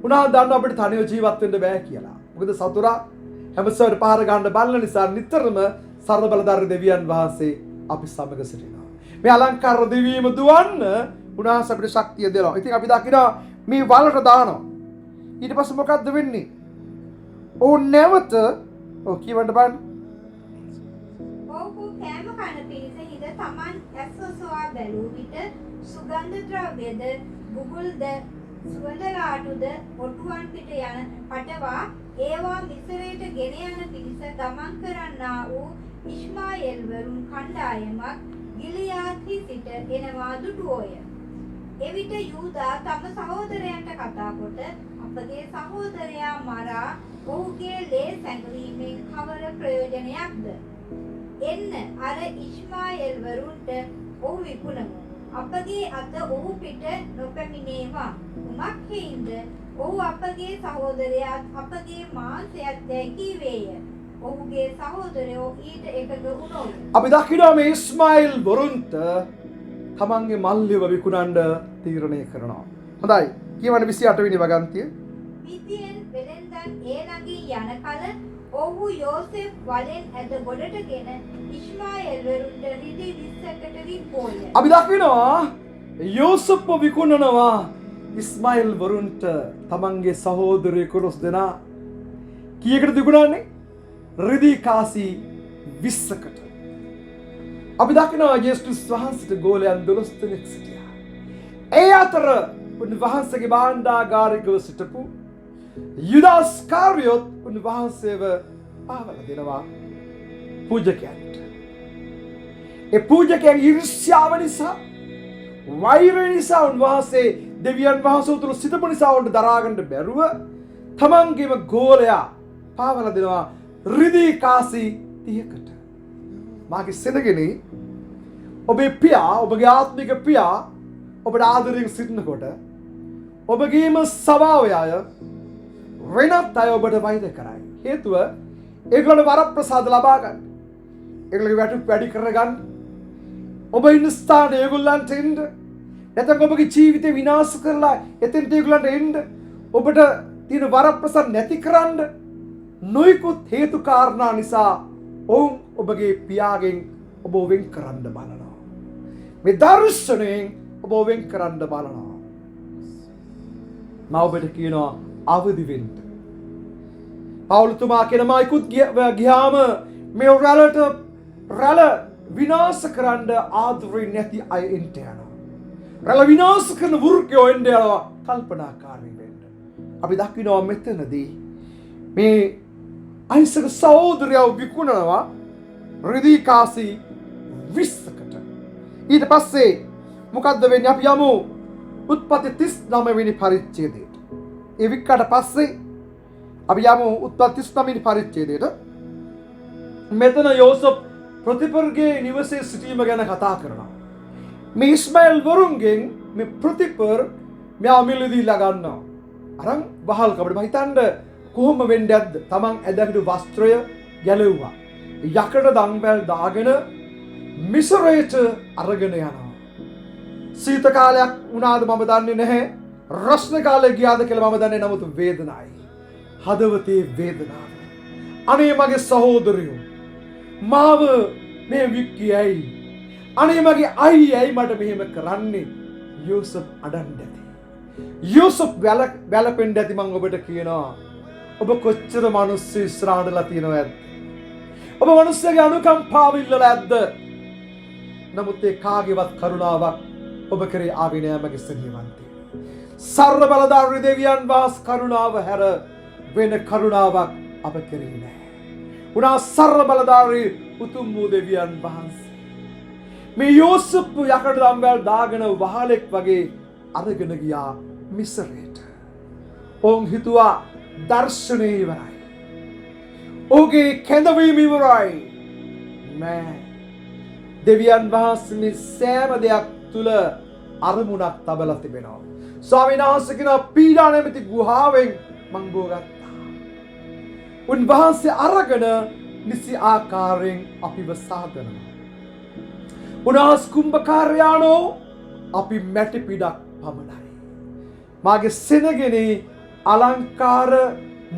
උනා දන්න අපිට තනිව ජීවත් වෙන්න බෑ කියලා. මොකද සතුරා හැමසෙර පාර ගන්න බලන නිසා නිතරම සර්ව බලධාරී දෙවියන් වහන්සේ අපි සමග සිටිනවා. මේ අලංකාර දෙවියම දුවන්න උන්වහන්සේ අපිට ශක්තිය දෙනවා. ඉතින් අපි දකිනවා මේ වලට දානවා. ඊට පස්සේ මොකද්ද වෙන්නේ? ඕ නැවත කියවන්න බලන්න. ඔහු කෑම කන පිණිස හිඳ තමන් ඇස්වසවා බැලූ විට සුගන්ධ ද්‍රව්‍යද බුබුල්ද සුවඳ ලාටුද ඔටුවන් පිට යන පටවා ඒවා මිසරයට ගෙන යන පිණිස ගමන් කරන්නා වූ ඉස්මායෙල් වරුන් කණ්ඩායමක් ගිලියාදි සිට එනවා දුටුවෝය. එවිට යූදා තම සහෝදරයන්ට කතා කොට අපගේ සහෝදරයා මරා ඔහුගේ ලේ සැඟවීමෙන් කවර ප්‍රයෝජනයක්ද? එන්න අර ඉස්මායෙල් වරුන්ට ඔහු විකුණමු. අපගේ අත ඔහු පිට නොපැමිණේවා. උමක් හේින්ද ඔහු අපගේ සහෝදරයාත් අපගේ මාංශයත් දැයි කීවේය. ඔහුගේ සහෝදරයෝ ඊට එකඟ වුණෝය. අපි දකිනවා මේ ඉස්මායිල් වරුන්ට තමන්ගේ මල්ලිව විකුණන්න තීරණය කරනවා. හොඳයි. කියවන්න 28 වෙනි වගන්තිය. මිදියෙන් වෙලෙන්දන් ඒ ළඟින් යන කල ඔහු යෝසෙෆ් වලෙන් ඇද ගොඩටගෙන ඉස්මායෙල් වරුන්ට රිදි 20කට වික්කෝය. අපි දකිනවා යෝසප්ව විකුණනවා ඉස්මායිල් වරුන්ට තමන්ගේ සහෝදරයෙකු 11 දෙනා. කීයකට විකුණන්නේ? රිදී කාසි 20කට. අපි දකිනවා යේසුස් වහන්සේට ගෝලයන් 12 දෙනෙක් සිටියා. ඒ අතර උන්වහන්සේගේ භාණ්ඩාගාරිකව සිටපු යුදාස් කාරියොත් උන්වහන්සේව පාවල දෙනවා පූජකයන්ට. ඒ පූජකයන් ඊර්ෂ්‍යාව නිසා වෛරය නිසා උන්වහන්සේ දෙවියන් වහන්සේ උතුරු සිටපු නිසා උන්ට දරාගන්න බැරුව තමන්ගේම ගෝලයා පාවල දෙනවා රිදී කාසි 30කට. මාගේ සෙනගෙනි ඔබේ පියා ඔබගේ ආත්මික පියා ඔබට ආදරයෙන් සිටිනකොට ඔබගේම ස්වභාවය වෙනත් අය ඔබට වෛර කරයි. හේතුව ඒගොල්ලෝ වරප්‍රසාද ලබා ගන්න. ඒගොල්ලෝගේ වැටුප් වැඩි කරගන්න. ඔබ ඉන්න ස්ථානයේ ඒගොල්ලන්ට එන්න. නැත්නම් ඔබගේ ජීවිතේ විනාශ කරලා එතෙන්ට ඒගොල්ලන්ට එන්න. ඔබට තියෙන වරප්‍රසාද නැති කරන්න නොයෙකුත් හේතු කාරණා නිසා ඔවුන් ඔබගේ පියාගෙන් ඔබ වෙන් කරන්න බලනවා. මේ දර්ශනයෙන් ඔබ වෙන් කරන්න බලනවා. මම ඔබට කියනවා අවදි වෙන්න. පවුලතුමා කියනවා ඉක්ුත් ගියාම මේ රැළ විනාශ කරන්න ආදරේ නැති අය එන්ට යනවා. රැළ විනාශ කරන වෘකයෝ එන්ට යනවා. කල්පනාකාරී වෙන්න. අපි දකිනවා මෙතනදී මේ අහිංසක සහෝදරයව විකුණනවා රිදී කාසි 20කට. ඊට පස්සේ මොකද්ද වෙන්නේ? අපි යමු උත්පත්ති 39 වෙනි පරිච්ඡේදයට. ඒ වික්කට පස්සේ අපි යමු උත්පත්ති 39 වෙනි පරිච්ඡේදයට. මෙතන යෝසප් ප්‍රතිපර්ගේ නිවසේ සිටීම ගැන කතා කරනවා. මේ ඉස්මෑල් වරුන්ගෙන් මේ ප්‍රතිපර් මෙයා මිලදීලා ගන්නවා. අරන් වහල් කබඩ මම හිතන්නේ කොහොම වෙන්නේ නැද්ද? තමන් ඇදහිටු වස්ත්‍රය ගැලෙව්වා. යකඩ දම්වැල් දාගෙන මිසරයට අරගෙන යනවා. සීත කාලයක් වුණාද මම දන්නේ නැහැ. රස්න කාලේ ගියාද කියලා මම දන්නේ නමුත් වේදනයි. හදවතේ වේදනාව. අනේ මගේ සහෝදරයෝ මාව මේ වික්කියයි. අනේ මගේ අයියයි මට මෙහෙම කරන්නේ. යෝසප් අඩන්න ඇති. යෝසප් වැළපෙන්න ඇති මම ඔබට කියනවා. ඔබ කොච්චර මිනිස්සු ඉස්සරහටලා තියෙනවද? ඔබ මිනිස්සුගේ අනුකම්පාව ඉල්ලලා ඇද්ද? නමුත් ඒ කාගේවත් කරුණාවක් ඔබ කරේ ආවේ නෑ මගේ සෙනෙහවන්තේ. සර්ව බලධාරී දෙවියන් වහන්සේ කරුණාව හැර වෙන කරුණාවක් අප කරේ නෑ. උනා සර්ව බලධාරී උතුම් වූ දෙවියන් වහන්සේ මේ යෝසප් යකඩ දම්වැල් දාගෙන වහලෙක් වගේ අරගෙන ගියා මිසරයට. ඔවුන් හිතුවා දර්ශනේ ඉවරයි. ඔහුගේ කැඳවීම ඉවරයි. නෑ. දෙවියන් වහන්සේ මේ සෑම දෙයක් තුල අරමුණක් තබලා තිබෙනවා. ස්වාමීන් වහන්සේ කියන පීඩා නැමැති ගුහාවෙන් මං බෝගත්තා. උන්වහන්සේ අරගෙන නිසි ආකාරයෙන් අපිව සාදනවා. උන්වහන්සේ කුම්භකාරයානෝ අපි මැටි පිටක් පමණයි. මාගේ සෙනගෙනේ අලංකාර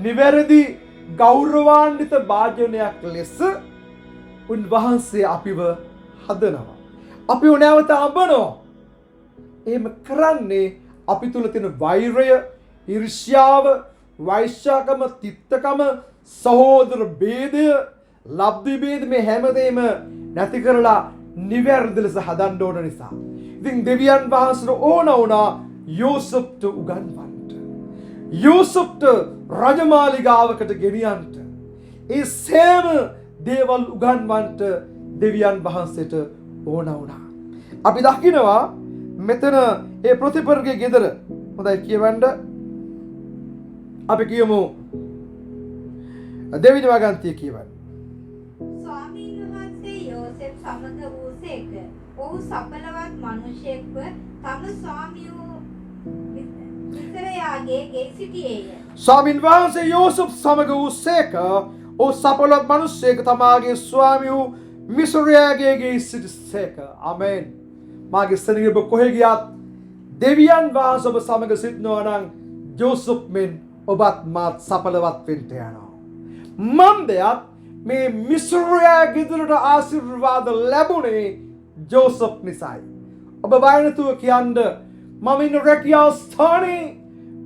නිවැරදි ගෞරවාන්විත භාජනයක් ලෙස උන්වහන්සේ අපිව හදනවා. අපිව නැවත අඹනවා. එහෙම කරන්නේ අපි තුල තියෙන වෛරය, ඊර්ෂ්‍යාව, වෛශ්‍යාකම, තිත්තකම, සහෝදර ભેදය, ලබ්ධි ભેද මේ හැමදේම නැති කරලා නිවැරදි ලෙස හදන්න ඕන නිසා. ඉතින් දෙවියන් වහන්සේට ඕන වුණා යෝසප්ට උගන්වන්න. යෝසප්ට රජමාලිගාවකට ගෙනියන්න. ඒ සෑම දේවල් උගන්වන්නට දෙවියන් වහන්සේට ඕන වුණා. අපි දකිනවා මෙතන ඒ ප්‍රතිපර්ගේ ගෙදර. හොඳයි කියවන්න. අපි කියමු දෙවිනි වගන්තිය කියවන්න. ස්වාමීන් වහන්සේ යෝසෙෆ් සමග වූසේක. ඔහු සඵලවත් මිනිසෙක්ව තම ස්වාමියෝ මිස්රයාගේ ගේ සිටියේය. ස්වාමීන් වහන්සේ යෝසප් සමග වූසේක. ඔහු සඵලවත් මිනිසෙක් තමාගේ ස්වාමියෝ මිස්රයාගේ ගේ සිටිසේක. ආමෙන්. මාගේ සෙනඟ ඔබ කොහෙ ගියත් දෙවියන් වහන්සේ ඔබ සමග සිටිනවා නම් යෝසප් මෙන් ඔබත් මාත් සඵලවත් වෙන්න යනවා. මම දෙයක් මේ මිස්රයා ගෙදරට ආශිර්වාද ලැබුණේ ජෝසප් නිසායි. ඔබ බය නැතුව කියන්න මම ඉන්න රැකියා ස්ථානයේ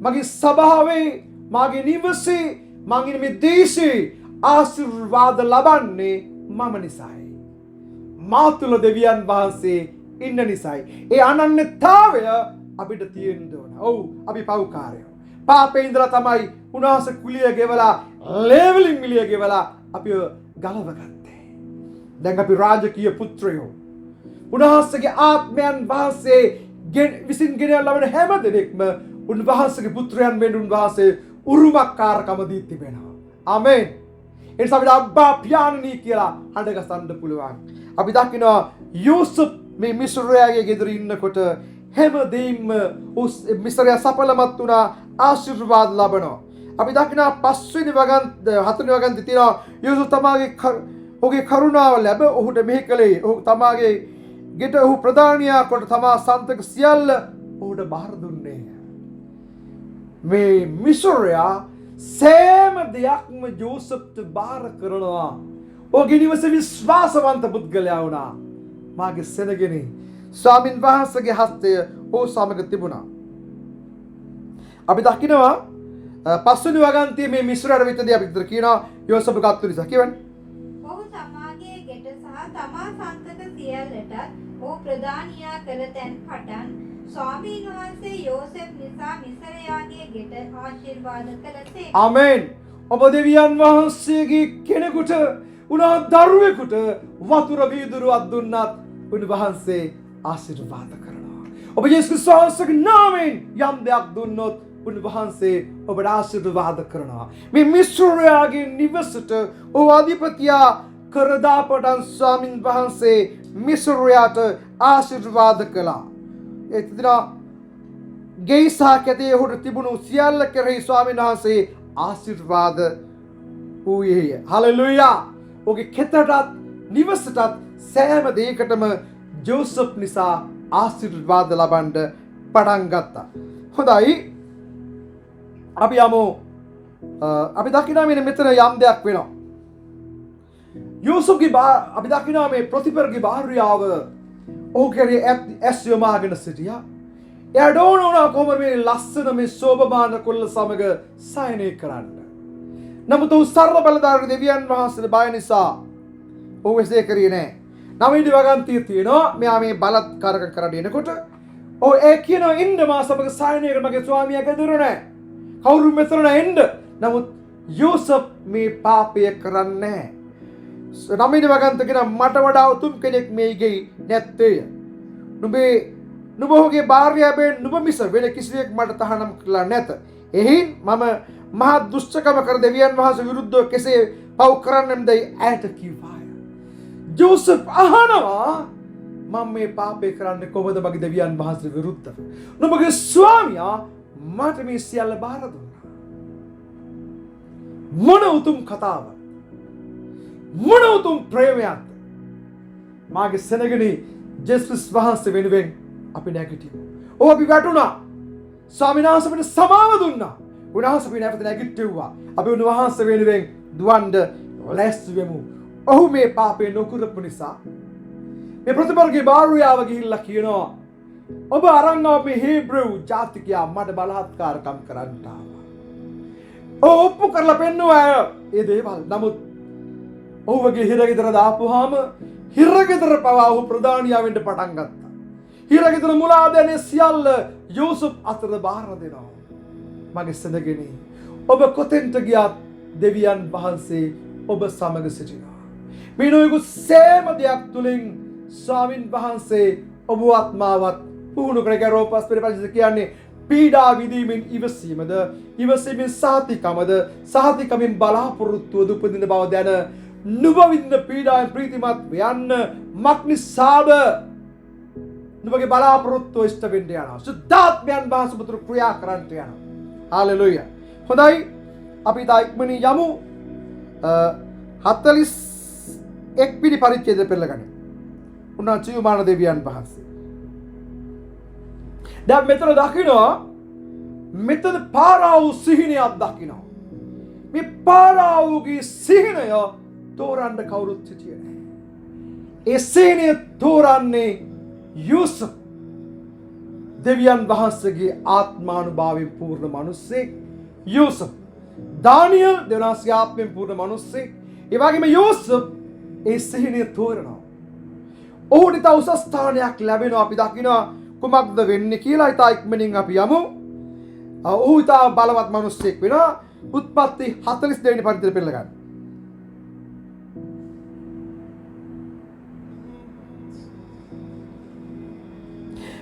මගේ සභාවේ මගේ නිවසේ මම ඉන්න මේ දේශේ ආශිර්වාද ලබන්නේ මම නිසායි. මා තුළ දෙවියන් වහන්සේ ඉන්න නිසායි. ඒ අනන්‍යතාවය අපිට තියෙන්න ඕන. ඔව් අපි පව්කාරයෝ. පාපේ ඉඳලා තමයි උන්වහන්සේ කුලිය ගෙවලා ලේවලින් මිලිය ගෙවලා අපිව ගලවගත්තේ. දැන් අපි රාජකීය පුත්‍රයෝ. උන්වහන්සේගේ ආත්මයන් වහන්සේ විසින් ගෙනල්ලා ලබන හැම දෙනෙක්ම උන්වහන්සේගේ පුත්‍රයන් වෙන්න උන්වහන්සේ උරුමකාරකම දී තිබෙනවා. ආමෙන්. ඒ නිසා අපිට අබ්බා පියාණනි කියලා හඬ ගසන්න පුළුවන්. අපි දකිනවා යූසුෆ් මේ මිස්රයාගේ ගෙදර ඉන්නකොට හැම දෙයින්ම මිස්රයා සඵලමත් වුණා, ආශිර්වාද ලබනවා. අපි දකිනවා හතරවෙනි වගන්ති තියෙනවා යූසුෆ් තමාගේ ඔහුගේ කරුණාව ලැබ ඔහුට මෙහි කළේ. ඔහු තමාගේ ගෙට ඔහු ප්‍රධානියා කොට තමා සන්තක සියල්ල ඔහුට බාර දුන්නේ. මේ මිස්රයා සෑම දෙයක්ම යෝසප්ට බාර කරනවා. ඔහුගේ නිවසේ විශ්වාසවන්ත පුද්ගලයා වුණා. මාගේ සෙනගෙනි ස්වාමින් වහන්සේගේ හස්තය ඔහු සමග තිබුණා. අපි දකිනවා පස්වෙනි වගන්තියේ මේ මිශ්‍රයට විතරදී අපි විතර කියනවා යෝසප් ගත්තු නිසා කියවන්නේ. ඔහු තමාගේ ගෙට සහ තමා සන්තක සියල්ලටත් ඔහු ප්‍රධානියා කළ තැන් පටන් ස්වාමීන් වහන්සේ යෝසෙෆ් නිසා මිසරයාගේ ගෙට ආශිර්වාද කළසේ. ආමෙන්. ඔබ දෙවියන් වහන්සේගේ කෙනෙකුට උනා දරුවෙකුට වතුර වීදුරුවක් දුන්නත් උන්වහන්සේ ආශිර්වාද කරනවා. ඔබ යේසුස් වහන්සේගේ නාමයෙන් යම් දෙයක් දුන්නොත් උන්වහන්සේ ඔබට ආශිර්වාද කරනවා. මේ මිශ්‍රයාගේ නිවසට ඔහු අධිපතියා කරදාපටන් ස්වාමින් වහන්සේ මිශ්‍රයාට ආශිර්වාද කළා. ඒ තිනා ගේසා කැතේ ඔහුට තිබුණු සියල්ල කෙරෙහි ස්වාමීන් වහන්සේ ආශිර්වාද වූයේය. හලෙලූයා. ඔහුගේ කෙතටත් නිවසටත් සෑම දෙයකටම ජෝසප් නිසා ආශිර්වාද ලබන්න පටන් ගත්තා. හොඳයි. අපි යමු අපි දකිනවා මෙතන යම් දෙයක් වෙනවා. යූසුෆ්ගේ අපි දකිනවා මේ ප්‍රතිපර්ගේ භාර්යාව ඔහු කෙරේ ඇස් යොමාගෙන සිටියා. එයා ඩෝන වුණා කොහොමද මේ ලස්සන මේ ශෝභමාන කොල්ල සමග සයනය කරන්න. නමුත් ඔහු සර්ව බලධාරී දෙවියන් වහන්සේට බය නිසා ඔහු එසේ කරේ නැහැ. නවීන වගන්තිය තියෙනවා මෙයා මේ බලත්කාරක කරන්න එනකොට ඔහු ඒ කියනවා ඉන්න මා සමග සයනය කර මගේ ස්වාමියා ගෙදර නැහැ. කවුරු මෙතන එන්න. නමුත් යෝසප් මේ පාපය කරන්නේ නැහැ. නවීන වගන්තිය කියන මට වඩා උතුම් කෙනෙක් මේ ගෙයි නැත්තේ. නුඹ ඔහුගේ භාර්යාවෙන් නුඹ මිස වෙන කිසිවෙක් මට තහනම් කළා නැත. එහින් මම මහා දුෂ්ටකම කර දෙවියන් වහන්සේ විරුද්ධව කෙසේ පව් කරන්නෙම්දයි ඇයට කිව්වාය. ජෝසප් අහනවා මම මේ පාපේ කරන්නේ කොහොමද මගේ දෙවියන් වහන්සේ විරුද්ධව? නුඹගේ ස්වාමියා මට මේ සියල්ල බාර දුන්නා. මොන උතුම් කතාවක්. මොන උතුම් ප්‍රේමයක්ද. මාගේ සෙනගනේ ජේසුස් වහන්සේ වෙනුවෙන් අපි නැගිටිමු. ඔව් අපි වැටුණා. ස්වාමීන් වහන්සේ අපිට සමාව දුන්නා. උන්වහන්සේ අපි නැවත නැගිට්ටුවා. අපි උන්වහන්සේ වෙනුවෙන් දුවන්න ලෑස්ති වෙමු. ඔහු මේ පාපේ නොකරපු නිසා මේ ප්‍රතිපර්ගේ භාර්යාව ගිහිල්ලා කියනවා ඔබ අරන් ආව මේ හේබ්‍රව් ජාතිකයා මට බලහත්කාරකම් කරන්නට ආවා. ඔප්පු කරලා පෙන්නුවා ඒ දේවල්. නමුත් ඔහුගේ හිරගෙදර දාපුවාම හිරගෙදර පවා ඔහු ප්‍රධානියා වෙන්න පටන් ගත්තා. හිරගෙදර මුලාදැනේ සියල්ල යෝසප් අතට බාර දෙනවා. මගේ සෙනගෙනි ඔබ කොතෙන්ට ගියත් දෙවියන් වහන්සේ ඔබ සමග සිටිනවා. මේ නොයෙකුත් සෑම දෙයක් තුලින් ස්වාමින් වහන්සේ ඔබ ආත්මාවත් පුහුණු කර ගරෝපස් පරිපරිස කියන්නේ පීඩා විඳීමෙන් ඉවසීමද ඉවසීමෙන් සාතිකමද සාතිකමෙන් බලාපොරොත්තුව දුපදින බව දැන නුඹ විඳින පීඩාවෙන් ප්‍රීතිමත් වෙන්න මක්නිසාද නුඹගේ බලාපොරොත්තුව ඉෂ්ට වෙන්න යනවා. සුද්ධාත්මයන් වහන්සේ පුතුරු ක්‍රියා කරන්නට යනවා. හාලෙලූයා. හොඳයි අපි ඉක්මනින් යමු 41 පිරි පරිච්ඡේදය පෙරලගන්න. උන්වහන්සේ ජීවමාන දෙවියන් වහන්සේ. දැන් මෙතන දකිනවා මෙතන පාරාවු සිහිනයක් දකිනවා. මේ පාරාවුගේ සිහිනය තෝරන්න කවුරුත් හිටියේ නැහැ. ඒ සිහිනය තෝරන්නේ යූසුෆ් දෙවියන් වහන්සේගේ ආත්මානුභාවයෙන් පූර්ණ මිනිසෙක්. යූසුෆ් දානියල් දෙවනාස්ගේ ආත්මයෙන් පූර්ණ මිනිසෙක්. ඒ වගේම යූසුෆ් ඒ සිහිනය තෝරනවා. ඔහුට ඉතා උසස් ස්ථානයක් ලැබෙනවා. අපි දකිනවා කුමක්ද වෙන්නේ කියලා. ඉතා ඉක්මනින් අපි යමු. ඔහු ඉතා බලවත් මිනිසෙක් වෙනවා. උත්පත්ති 42 වෙනි පරිච්ඡේදය පෙරලා ගන්න.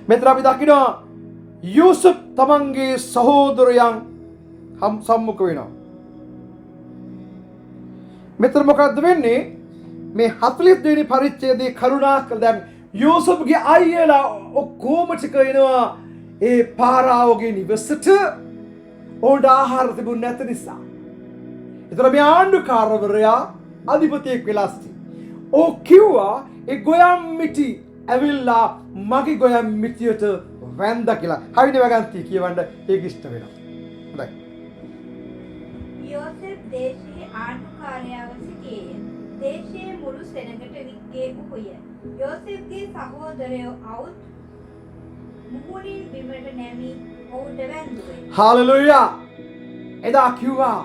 මෙතන අපි දකිනවා යූසුෆ් තමන්ගේ සහෝදරයන් සම්මුඛ වෙනවා. මෙතන මොකද්ද වෙන්නේ? මේ 42 වෙනි පරිච්ඡේදයේ කරුණාකර දැන් යූසුෆ්ගේ අයියලා ඔක්කොම ටික එනවා ඒ පාරාවෝගේ නිවසට. ඔවුන්ට ආහාර තිබුණ නැත නිසා. ඒතර මේ ආණ්ඩුකාරවරයා අධිපතියෙක් වෙලා සිටි. ඔව් කිව්වා ඒ ගොයම් මිටි ඇවිල්ලා මගේ ගොයම් මිටියට වැන්දා කියලා. හරිනේ වගන්ති කියවන්න ඒක ඉෂ්ට වෙනවා. හොඳයි. යෝසෙෆ් දේශයේ ආණ්ඩුකාරයාව සිටියේය. දේශයේ මුළු සෙනගට වික්කේ වූය. යෝසෙෆ්ගේ සහෝදරයෝ අවුත් මුහුණින් බිමට නැමී ඔහුට වැඳුවේ. හාලෙලූයා. එදා කිව්වා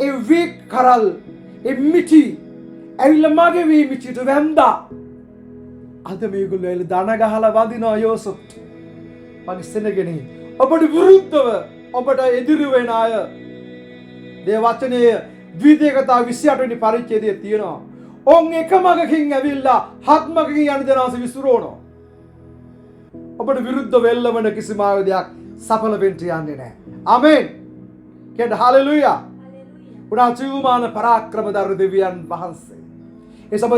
ඒ වීක් කරල් ඒ මිටි ඇවිල්ලා මගේ වී මිටිට වැඳා. අද මේගොල්ලෝ එළ දන ගහලා වදිනවා යෝසෙෆ්ට. මගේ සෙනගෙනි ඔබට විරුද්ධව ඔබට එදිරි වෙන අය දේ වචනයේ ද්විතීයකතා 28 වෙනි පරිච්ඡේදයේ තියෙනවා. ඔවුන් එකමගකින් ඇවිල්ලා හත්මගකින් යන දෙනාස විසිරෝනවා. ඔබට විරුද්ධ වෙල්ලවන කිසිම ආයුධයක් සඵල වෙන්න යන්නේ නැහැ. ආමේන්. කියන්න හාලෙලූයා. උනා ජීවමාන පරාක්‍රමදර දෙවියන් වහන්සේ. ඒ සබ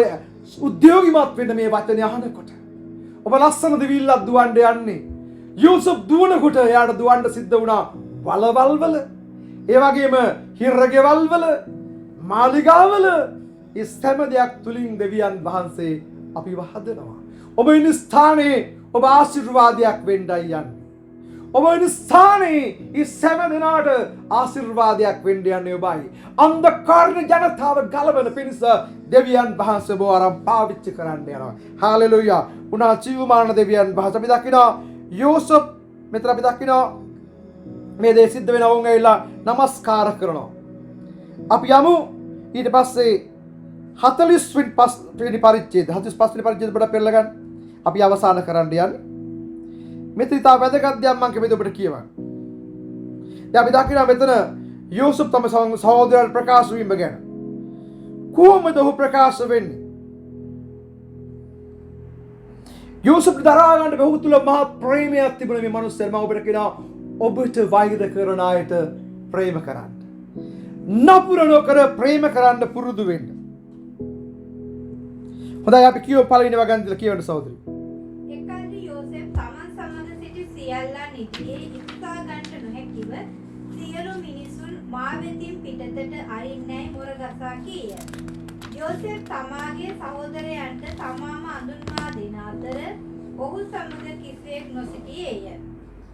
උද්‍යෝගිමත් වෙන්න මේ වචනේ අහනකොට ඔබ ලස්සන දෙවිල්ලක් දුවන්න යන්නේ. යූසුෆ් දුවනකොට එයාට දුවන්න සිද්ධ වුණා වලවල් වල. ඒ වගේම හිරගෙවල් වල මාලිගාවල ඒ සෑම දෙයක් තුලින් දෙවියන් වහන්සේ අපිව හදනවා. ඔබ ඉන්න ස්ථානයේ ඔබ ආශිර්වාදයක් වෙන්නයි යන්නේ. ඔබ ඉන්න ස්ථානයේ ඒ සෑම දිනාට ආශිර්වාදයක් වෙන්න යන්නේ ඔබයි. අන්ධකාරන ජනතාව ගලවන පිණිස දෙවියන් වහන්සේ ඔබ ආරම් පාවිච්චි කරන්න යනවා. හාලෙලූයා. උනා ජීවමාන දෙවියන් වහන්සේ අපි දකිනවා යෝසෙෆ් මෙතන අපි දකිනවා මේ දේ සිද්ධ වෙන වුන් ඇවිල්ලා নমස්කාර කරනවා. අපි යමු ඊට පස්සේ 45 වෙනි පරිච්ඡේද 45 වෙනි පරිච්ඡේද බඩ පෙරලා ගන්න. අපි අවසන් කරන්න යන්නේ. මෙතන තා වැදගත් දෙයක් මම කෙමෙද ඔබට කියවන්න. දැන් අපි දකිනවා මෙතන යෝසෙෆ් තම සහෝදරයන් ප්‍රකාශ වීම ගැන. කොහොමද ඔහු ප්‍රකාශ වෙන්නේ? යෝසෙෆ් දරා ගන්න බැහුව තුල මහා ප්‍රේමයක් තිබුණ මේ මිනිස්සයා මම ඔබට කියනවා ඔබට වෛර කරන අයට ප්‍රේම කරන්න. නපුර නොකර ප්‍රේම කරන්න පුරුදු වෙන්න. හොඳයි අපි කියව පළවෙනි වගන්තිල කියවන්න සහෝදරි. එකල්හි යෝසෙෆ් තමන් සමග සිටි සියල්ලන් ඉදිරියේ ඉස්සා ගන්නට නොහැකිව සියලු මිනිසුන් මා වෙතින් පිටතට අරින්නැයි මොරගසා කීය. යෝසෙෆ් තමාගේ සහෝදරයන්ට තමාම අඳුන්වා දෙන අතර ඔහු සමග කිසිවෙක් නොසිටියේය.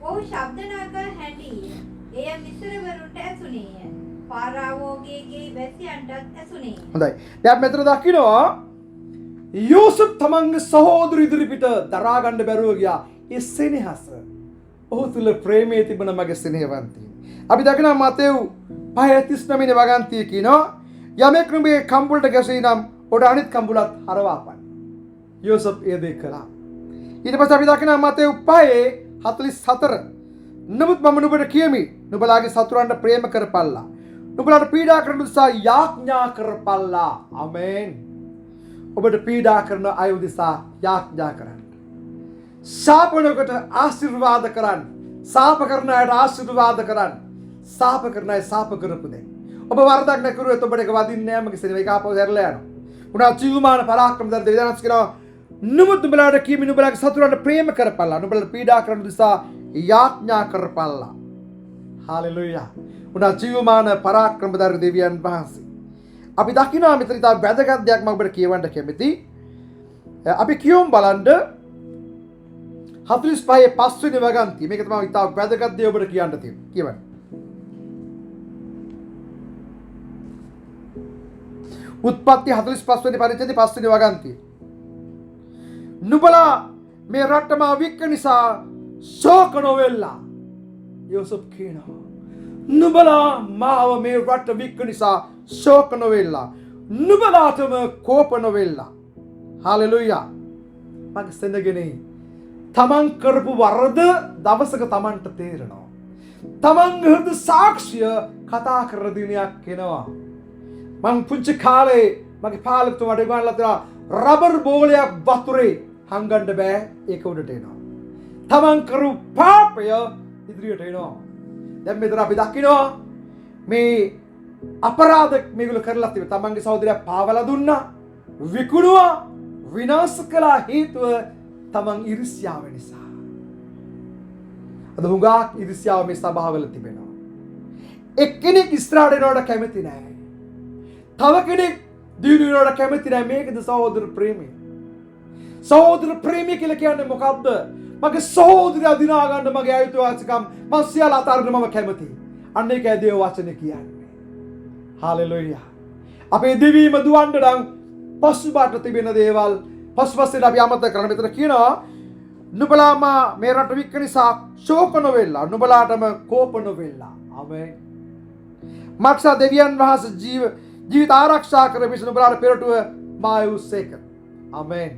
ඔහු ශබ්ද නගා හැඬීය. එය මිස්රවරුන්ට ඇසුනේය. පාරාවෝගේ ගේ වැසියන්ටත් ඇසුනේය. හොඳයි. දැන් මෙතන දකින්නවා යෝසෙෆ් තමන්ගේ සහෝදර ඉදිරිපිට දරා ගන්න බැරුව ගියා. ඒ සෙනෙහස ඔහු තුල ප්‍රේමයේ තිබෙන මගේ සෙනෙහවන්තී. අපි දකිනවා මතෙව් 5:39 වෙනි වගන්තිය කියනවා යමෙක් නුඹේ කම්බුලට ගැසී නම් ඔඩ අනිත් කම්බුලත් හරවාපන්. යෝසෙෆ් ඒ දේ කළා. ඊට පස්සේ අපි දකිනවා මතෙව් 5:44 නමුත් මම නුඹට කියමි නුඹලාගේ සතුරන්ට ප්‍රේම කරපල්ලා. නුඹලාට පීඩා කරන නිසා යාඥා කරපල්ලා. ආමේන්. ඔබට පීඩා කරන අය උදෙසා යාඥා කරන්න. ශාපනකට ආශිර්වාද කරන්න. සාප කරන අයට ආශිර්වාද කරන්න. සාප කරන අය සාප කරපු දෙයක්. ඔබ වරදක් නැකරුවොත් ඔබට ඒක වදින්නේ නැහැ මගේ සෙනෙහ. ඒක ආපහු හැරලා යනවා. උනා ජීවමාන පරාක්‍රමදර දෙවියන්ස් කියනවා නුඹත් නුඹලාට කීමි නුඹලාගේ සතුරන්ට ප්‍රේම කරපල්ලා. නුඹලාට පීඩා කරන නිසා යාඥා කරපල්ලා. හාලෙලූයා. උනා ජීවමාන පරාක්‍රමදර දෙවියන් වහන්සේ. අපි දකිනවා මෙතන ඉතා වැදගත් දෙයක් මම ඔබට කියවන්න කැමති. අපි කියමු බලන්න 45 වෙනි වගන්තිය. මේක තමයි ඉතා වැදගත් දේ ඔබට කියන්න තියෙන්නේ. කියවන්න. උත්පත්ති 45 වෙනි පරිච්ඡේදයේ 5 වෙනි වගන්තිය. නුඹලා මේ රටම වික්ක නිසා ශෝක නොවෙලා. යෝසෙෆ් කියනවා නුඹලා මාව මේ රට වික්ක නිසා ශෝක නොවෙලා. නුඹලාටම කෝප නොවෙලා. හාලෙලූයා. මගේ සෙනගෙනේ තමන් කරපු වරද දවසක තමන්ට තේරෙනවා. තමන් හද සාක්ෂිය කතා කර දිනයක් එනවා. මං පුංචි කාලේ මගේ පාලකතුමාට ගානලා තියලා රබර් බෝලයක් වතුරේ හංගන්න බෑ ඒක උඩට එනවා. තමන් කරු පාපය ඉදිරියට එනවා. දැන් මෙතන අපි දකිනවා මේ අපරාධ මේගොල්ලෝ කරලා තිබෙනවා. තමන්ගේ සහෝදරයා පාවලා දුන්නා, විකුණුවා, විනාශ කළා හේතුව තමන් ඉරිසියාව නිසා. අද හුඟක් ඉරිසියාව මේ සභාවල තිබෙනවා. එක්කෙනෙක් ඉස්සරහට එනවට කැමති නැහැ. තව කෙනෙක් දිනු වෙනවට කැමති නැහැ. මේකද සහෝදර ප්‍රේමය. සහෝදර ප්‍රේමය කියලා කියන්නේ මොකක්ද? මගේ සහෝදරයා දිනා ගන්න මගේ අයිතිවාසිකම් මම සියල්ල අතාරින්න මම කැමතියි. අන්න ඒකයි දේව වචනේ කියන්නේ. හාලෙලූයා. අපේ දිවීම දුවන්න නම් පසුබට තිබෙන දේවල් පසුපස්සෙන් අපි අමතක කරන්න. මෙතන කියනවා නුඹලාම මේ රට වික්ක නිසා ශෝක නොවෙලා නුඹලාටම කෝප නොවෙලා. ආමේන්. මක්ෂා දෙවියන් වහන්සේ ජීවිත ආරක්ෂා කර පිස නුඹලාට පෙරටුව මා උසේක. ආමේන්.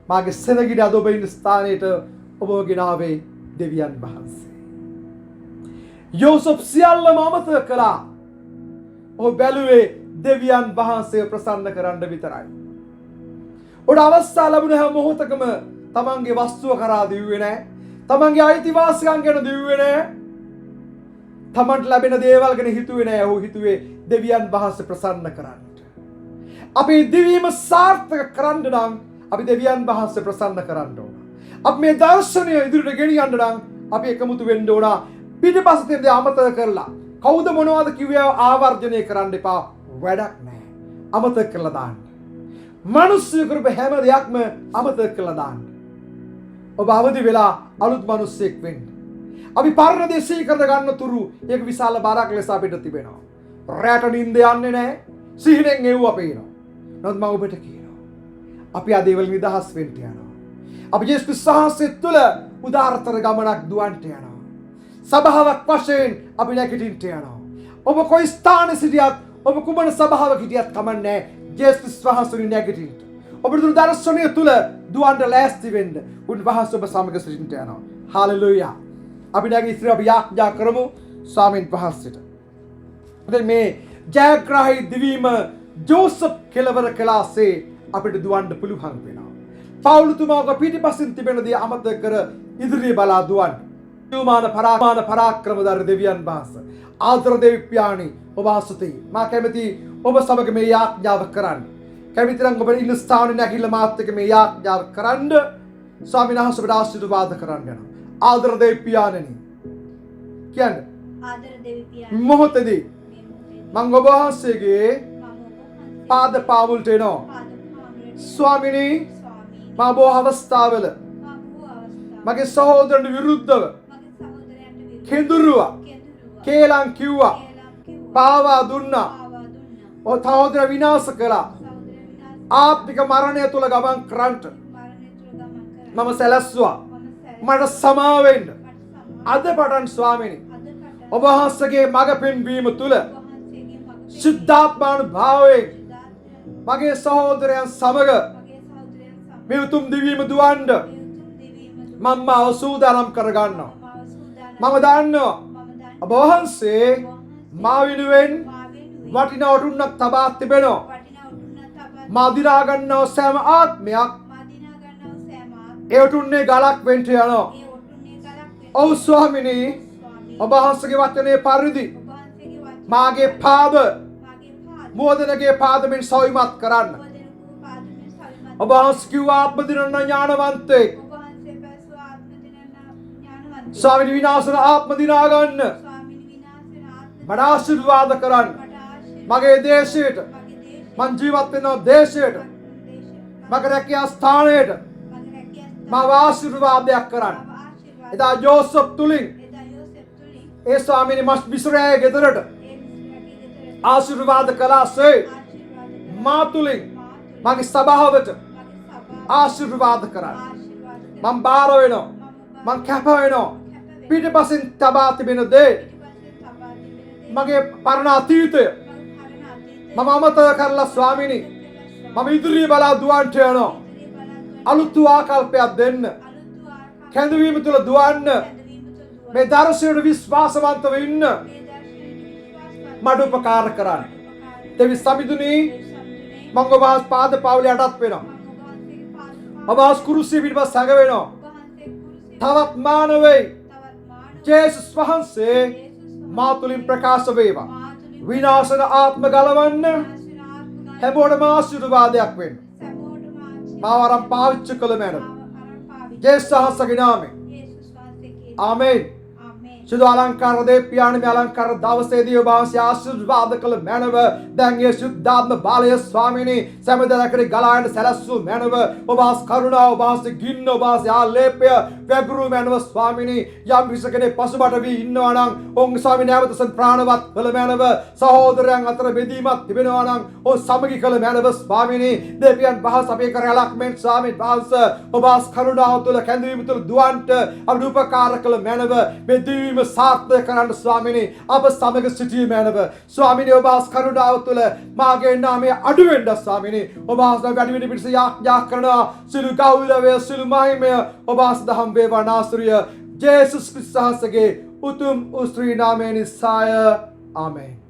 මාගේ සෙනගිඩ අද ඔබ ඉන්න ස්ථානයට ඔබ ගෙනාවේ දෙවියන් වහන්සේ. යෝසප් සියල්ලම අමතක කළා. ඔහු බැලුවේ දෙවියන් වහන්සේ ප්‍රසන්න කරන්න විතරයි. ඔඩ අවස්ථා ලැබුණ හැම මොහොතකම තමන්ගේ වස්තුව කරා දිව්වේ නැහැ. තමන්ගේ අයිතිවාසිකම් ගැන දිව්වේ නැහැ. තමන්ට ලැබෙන දේවල් ගැන හිතුවේ නැහැ. ඔහු හිතුවේ දෙවියන් වහන්සේ ප්‍රසන්න කරන්න. අපේ දිවීම සාර්ථක කරන්න නම් අපි දෙවියන් වහන්සේ ප්‍රසන්න කරන්න ඕන. අපි මේ දර්ශනය ඉදිරියට ගෙනියන්න නම් අපි එකමුතු වෙන්න ඕන. පිටිපස්සෙන් දේ අමතක කරලා කවුද මොනවද කිව්වේ ආවර්ජනය කරන්න එපා. වැඩක් නැහැ. අමතක කරලා දාන්න. මිනිස්සු කරපු හැම දෙයක්ම අමතක කරලා දාන්න. ඔබ අවදි වෙලා අලුත් මිනිස්සෙක් වෙන්න. අපි පරණ දේ සීකර ගන්න තුරු ඒක විශාල බරක් ලෙස අපිට තිබෙනවා. රැට නිින්ද යන්නේ නැහැ. සිහිනෙන් එව්ව පේනවා. නමුත් මම ඔබට කියනවා අපි ආ දේවල් නිදහස් වෙන්න යනවා. අපි ජේසුස් වහන්සේ තුළ උදාරතර ගමනක් දුවන්ට යනවා. සභාවක් වශයෙන් අපි නැගිටින්න යනවා. ඔබ කොයි ස්ථානයේ සිටියත් ඔබ කුමන සභාවක හිටියත් කමන්නේ ජේසුස් වහන්සේ නැගිටින්න. ඔබ දුර දර්ශනය තුළ දුවන්ට ලෑස්ති වෙන්න උන්වහන්සේ ඔබ සමග සිටින්න යනවා. හාලෙලූයා. අපි නැගී අපි යාඥා කරමු ස්වාමීන් වහන්සේට. දැන් මේ ජයග්‍රාහී දිවීම ජෝසප් කෙලවර කළාසේ අපිට දුවන්න පුළුවන් වෙනවා. පවුලුතුමාගේ පිටිපසින් තිබෙන දේ අමතක කර ඉදිරිය බලා දුවන්න. යුමාන පරාක්‍රමදාර දෙවියන් වහන්සේ ආදර දෙවි පියාණි ඔබ ආසතේ මා කැමති ඔබ සමග මේ යාඥාව කරන්න. කැමති නම් ඔබ ඉන්න ස්ථානේ නැගිලා මාත් එක්ක මේ යාඥාව කරන්න. ස්වාමීන් වහන්සේ ඔබට ආශිර්වාද කරන්න යනවා. ආදර දෙවි පියාණනි කියන්නේ ආදර දෙවි පියාණනි මොහොතදී මම ඔබ වහන්සේගේ පාද පාමුලට එනවා. ස්වාමිනී මා බොහෝ අවස්ථාවල මගේ සහෝදරන්ට විරුද්ධව කෙඳුරුවා කේලම් කිව්වා පාවා දුන්නා. ඔය සහෝදර විනාශ කළා. ආත්මික මරණය තුල ගමන් කරන්ට මම සැලැස්සුවා. මට සමා වෙන්න. අද පටන් ස්වාමිනී ඔබ වහන්සේගේ මඟ පෙන්වීම තුල සිද්ධාත්මානුභාවයෙන් මගේ සහෝදරයන් සමග මේ උතුම් දිවීම දුවන්න මම අවසූදානම් කරගන්නවා. මම දන්නවා ඔබ වහන්සේ මා වෙනුවෙන් වටිනා ඔටුන්නක් තබා තිබෙනවා. මා දිනා ගන්නව සෑම ආත්මයක් ඒ ඔටුන්නේ ගලක් වෙන්න යනවා. ඔව් ස්වාමිනී ඔබ වහන්සේගේ වචනේ පරිදි මාගේ පාද මෝදනගේ පාදමින් සවිමත් කරන්න. ඔබ වහන්සේ කිව්වා ආත්ම දිනන ඥානවන්තේ ස්වාමිනී විනාශන ආත්ම දිනා ගන්න මට ආශිර්වාද කරන්න. මගේ දේශයට මං ජීවත් වෙන දේශයට මගේ රැකියා ස්ථානයට මම ආශිර්වාදයක් කරන්න. එදා ජෝසප් තුලින් ඒ ස්වාමිනී මස් මිශ්‍රයේ ගෙදරට ආශිර්වාද කළාසේ මා තුලින් මගේ සභාවට ආශිර්වාද කරන්න. මම බාර වෙනවා. මම කැප වෙනවා. පිටිපසින් තබා තිබෙන දේ මගේ පරණ අතීතය මම අමතක කරලා ස්වාමිනී මම ඉදිරිය බලා දුවන්ට යනවා. අලුත් ආකල්පයක් දෙන්න. කැඳවීම තුළ දුවන්න. මේ දර්ශනයට විශ්වාසවන්තව ඉන්න. මට උපකාර කරන්න. දෙවි සමිඳුනි මම ඔබ වහන්සේ පාද පාවල යටත් වෙනවා. ඔබ වහන්සේ කුරුසිය පිටපස්ස සැඟ වෙනවා. තවත් මානවෙයි ජේසුස් වහන්සේ මා තුලින් ප්‍රකාශ වේවා. විනාශන ආත්ම ගලවන්න හැමෝටම ආශිර්වාදයක් වෙන්න. මාව අරන් පාවිච්චි කළ මැනව. ජේසුස් වහන්සේගේ නාමයෙන්. ආමේන්. සුදු අලංකාර දේ පියාණන් මේ අලංකාර දවසේදී ඔබ වහන්සේ ආශිර්වාද කළ මැනව දැන් ඒ සුද්ධාත්ම බලය ස්වාමීනි සෑමදැනකදී ගලායන සැලැස්සු මැනව ඔබ වහන්සේ කරුණාව ඔබ වහන්සේ ගින්න ඔබ වහන්සේ ආලේපය වැගුරු මැනව ස්වාමීනි යම් විසකනේ පසුබට වී ඉන්නවා නම් ඔවුන් ස්වාමීනි නැවතසන් ප්‍රාණවත් කළ මැනව සහෝදරයන් අතර බෙදීමක් තිබෙනවා නම් ඔව් සමගි කළ මැනව ස්වාමීනි දෙවියන් වහන්සේ අපේ කරලක් මෙන් ස්වාමීන් වහන්සේ ඔබ වහන්සේ කරුණාව තුළ කැඳවීම තුළ දුවන්ට අපට උපකාර කළ මැනව මේ දීම සාර්ථක කරන්න ස්වාමීනි අප සමග සිටී මැනව ස්වාමීනි ඔබ වහන්සේ කරුණාව තුළ මාගේ නාමයේ අඩු වෙන්න ස්වාමීනි ඔබ වහන්සේ වැඩි වෙන පිණිස යාඥා කරනවා සිළු ගෞරවය සිළු මහිමය ඔබ වහන්සේ දහම් වේවා නාසරිය ජේසුස් ක්‍රිස්තුස්ගේ උතුම් උස්ත්‍රී නාමයෙන් නිසාය ආමේන්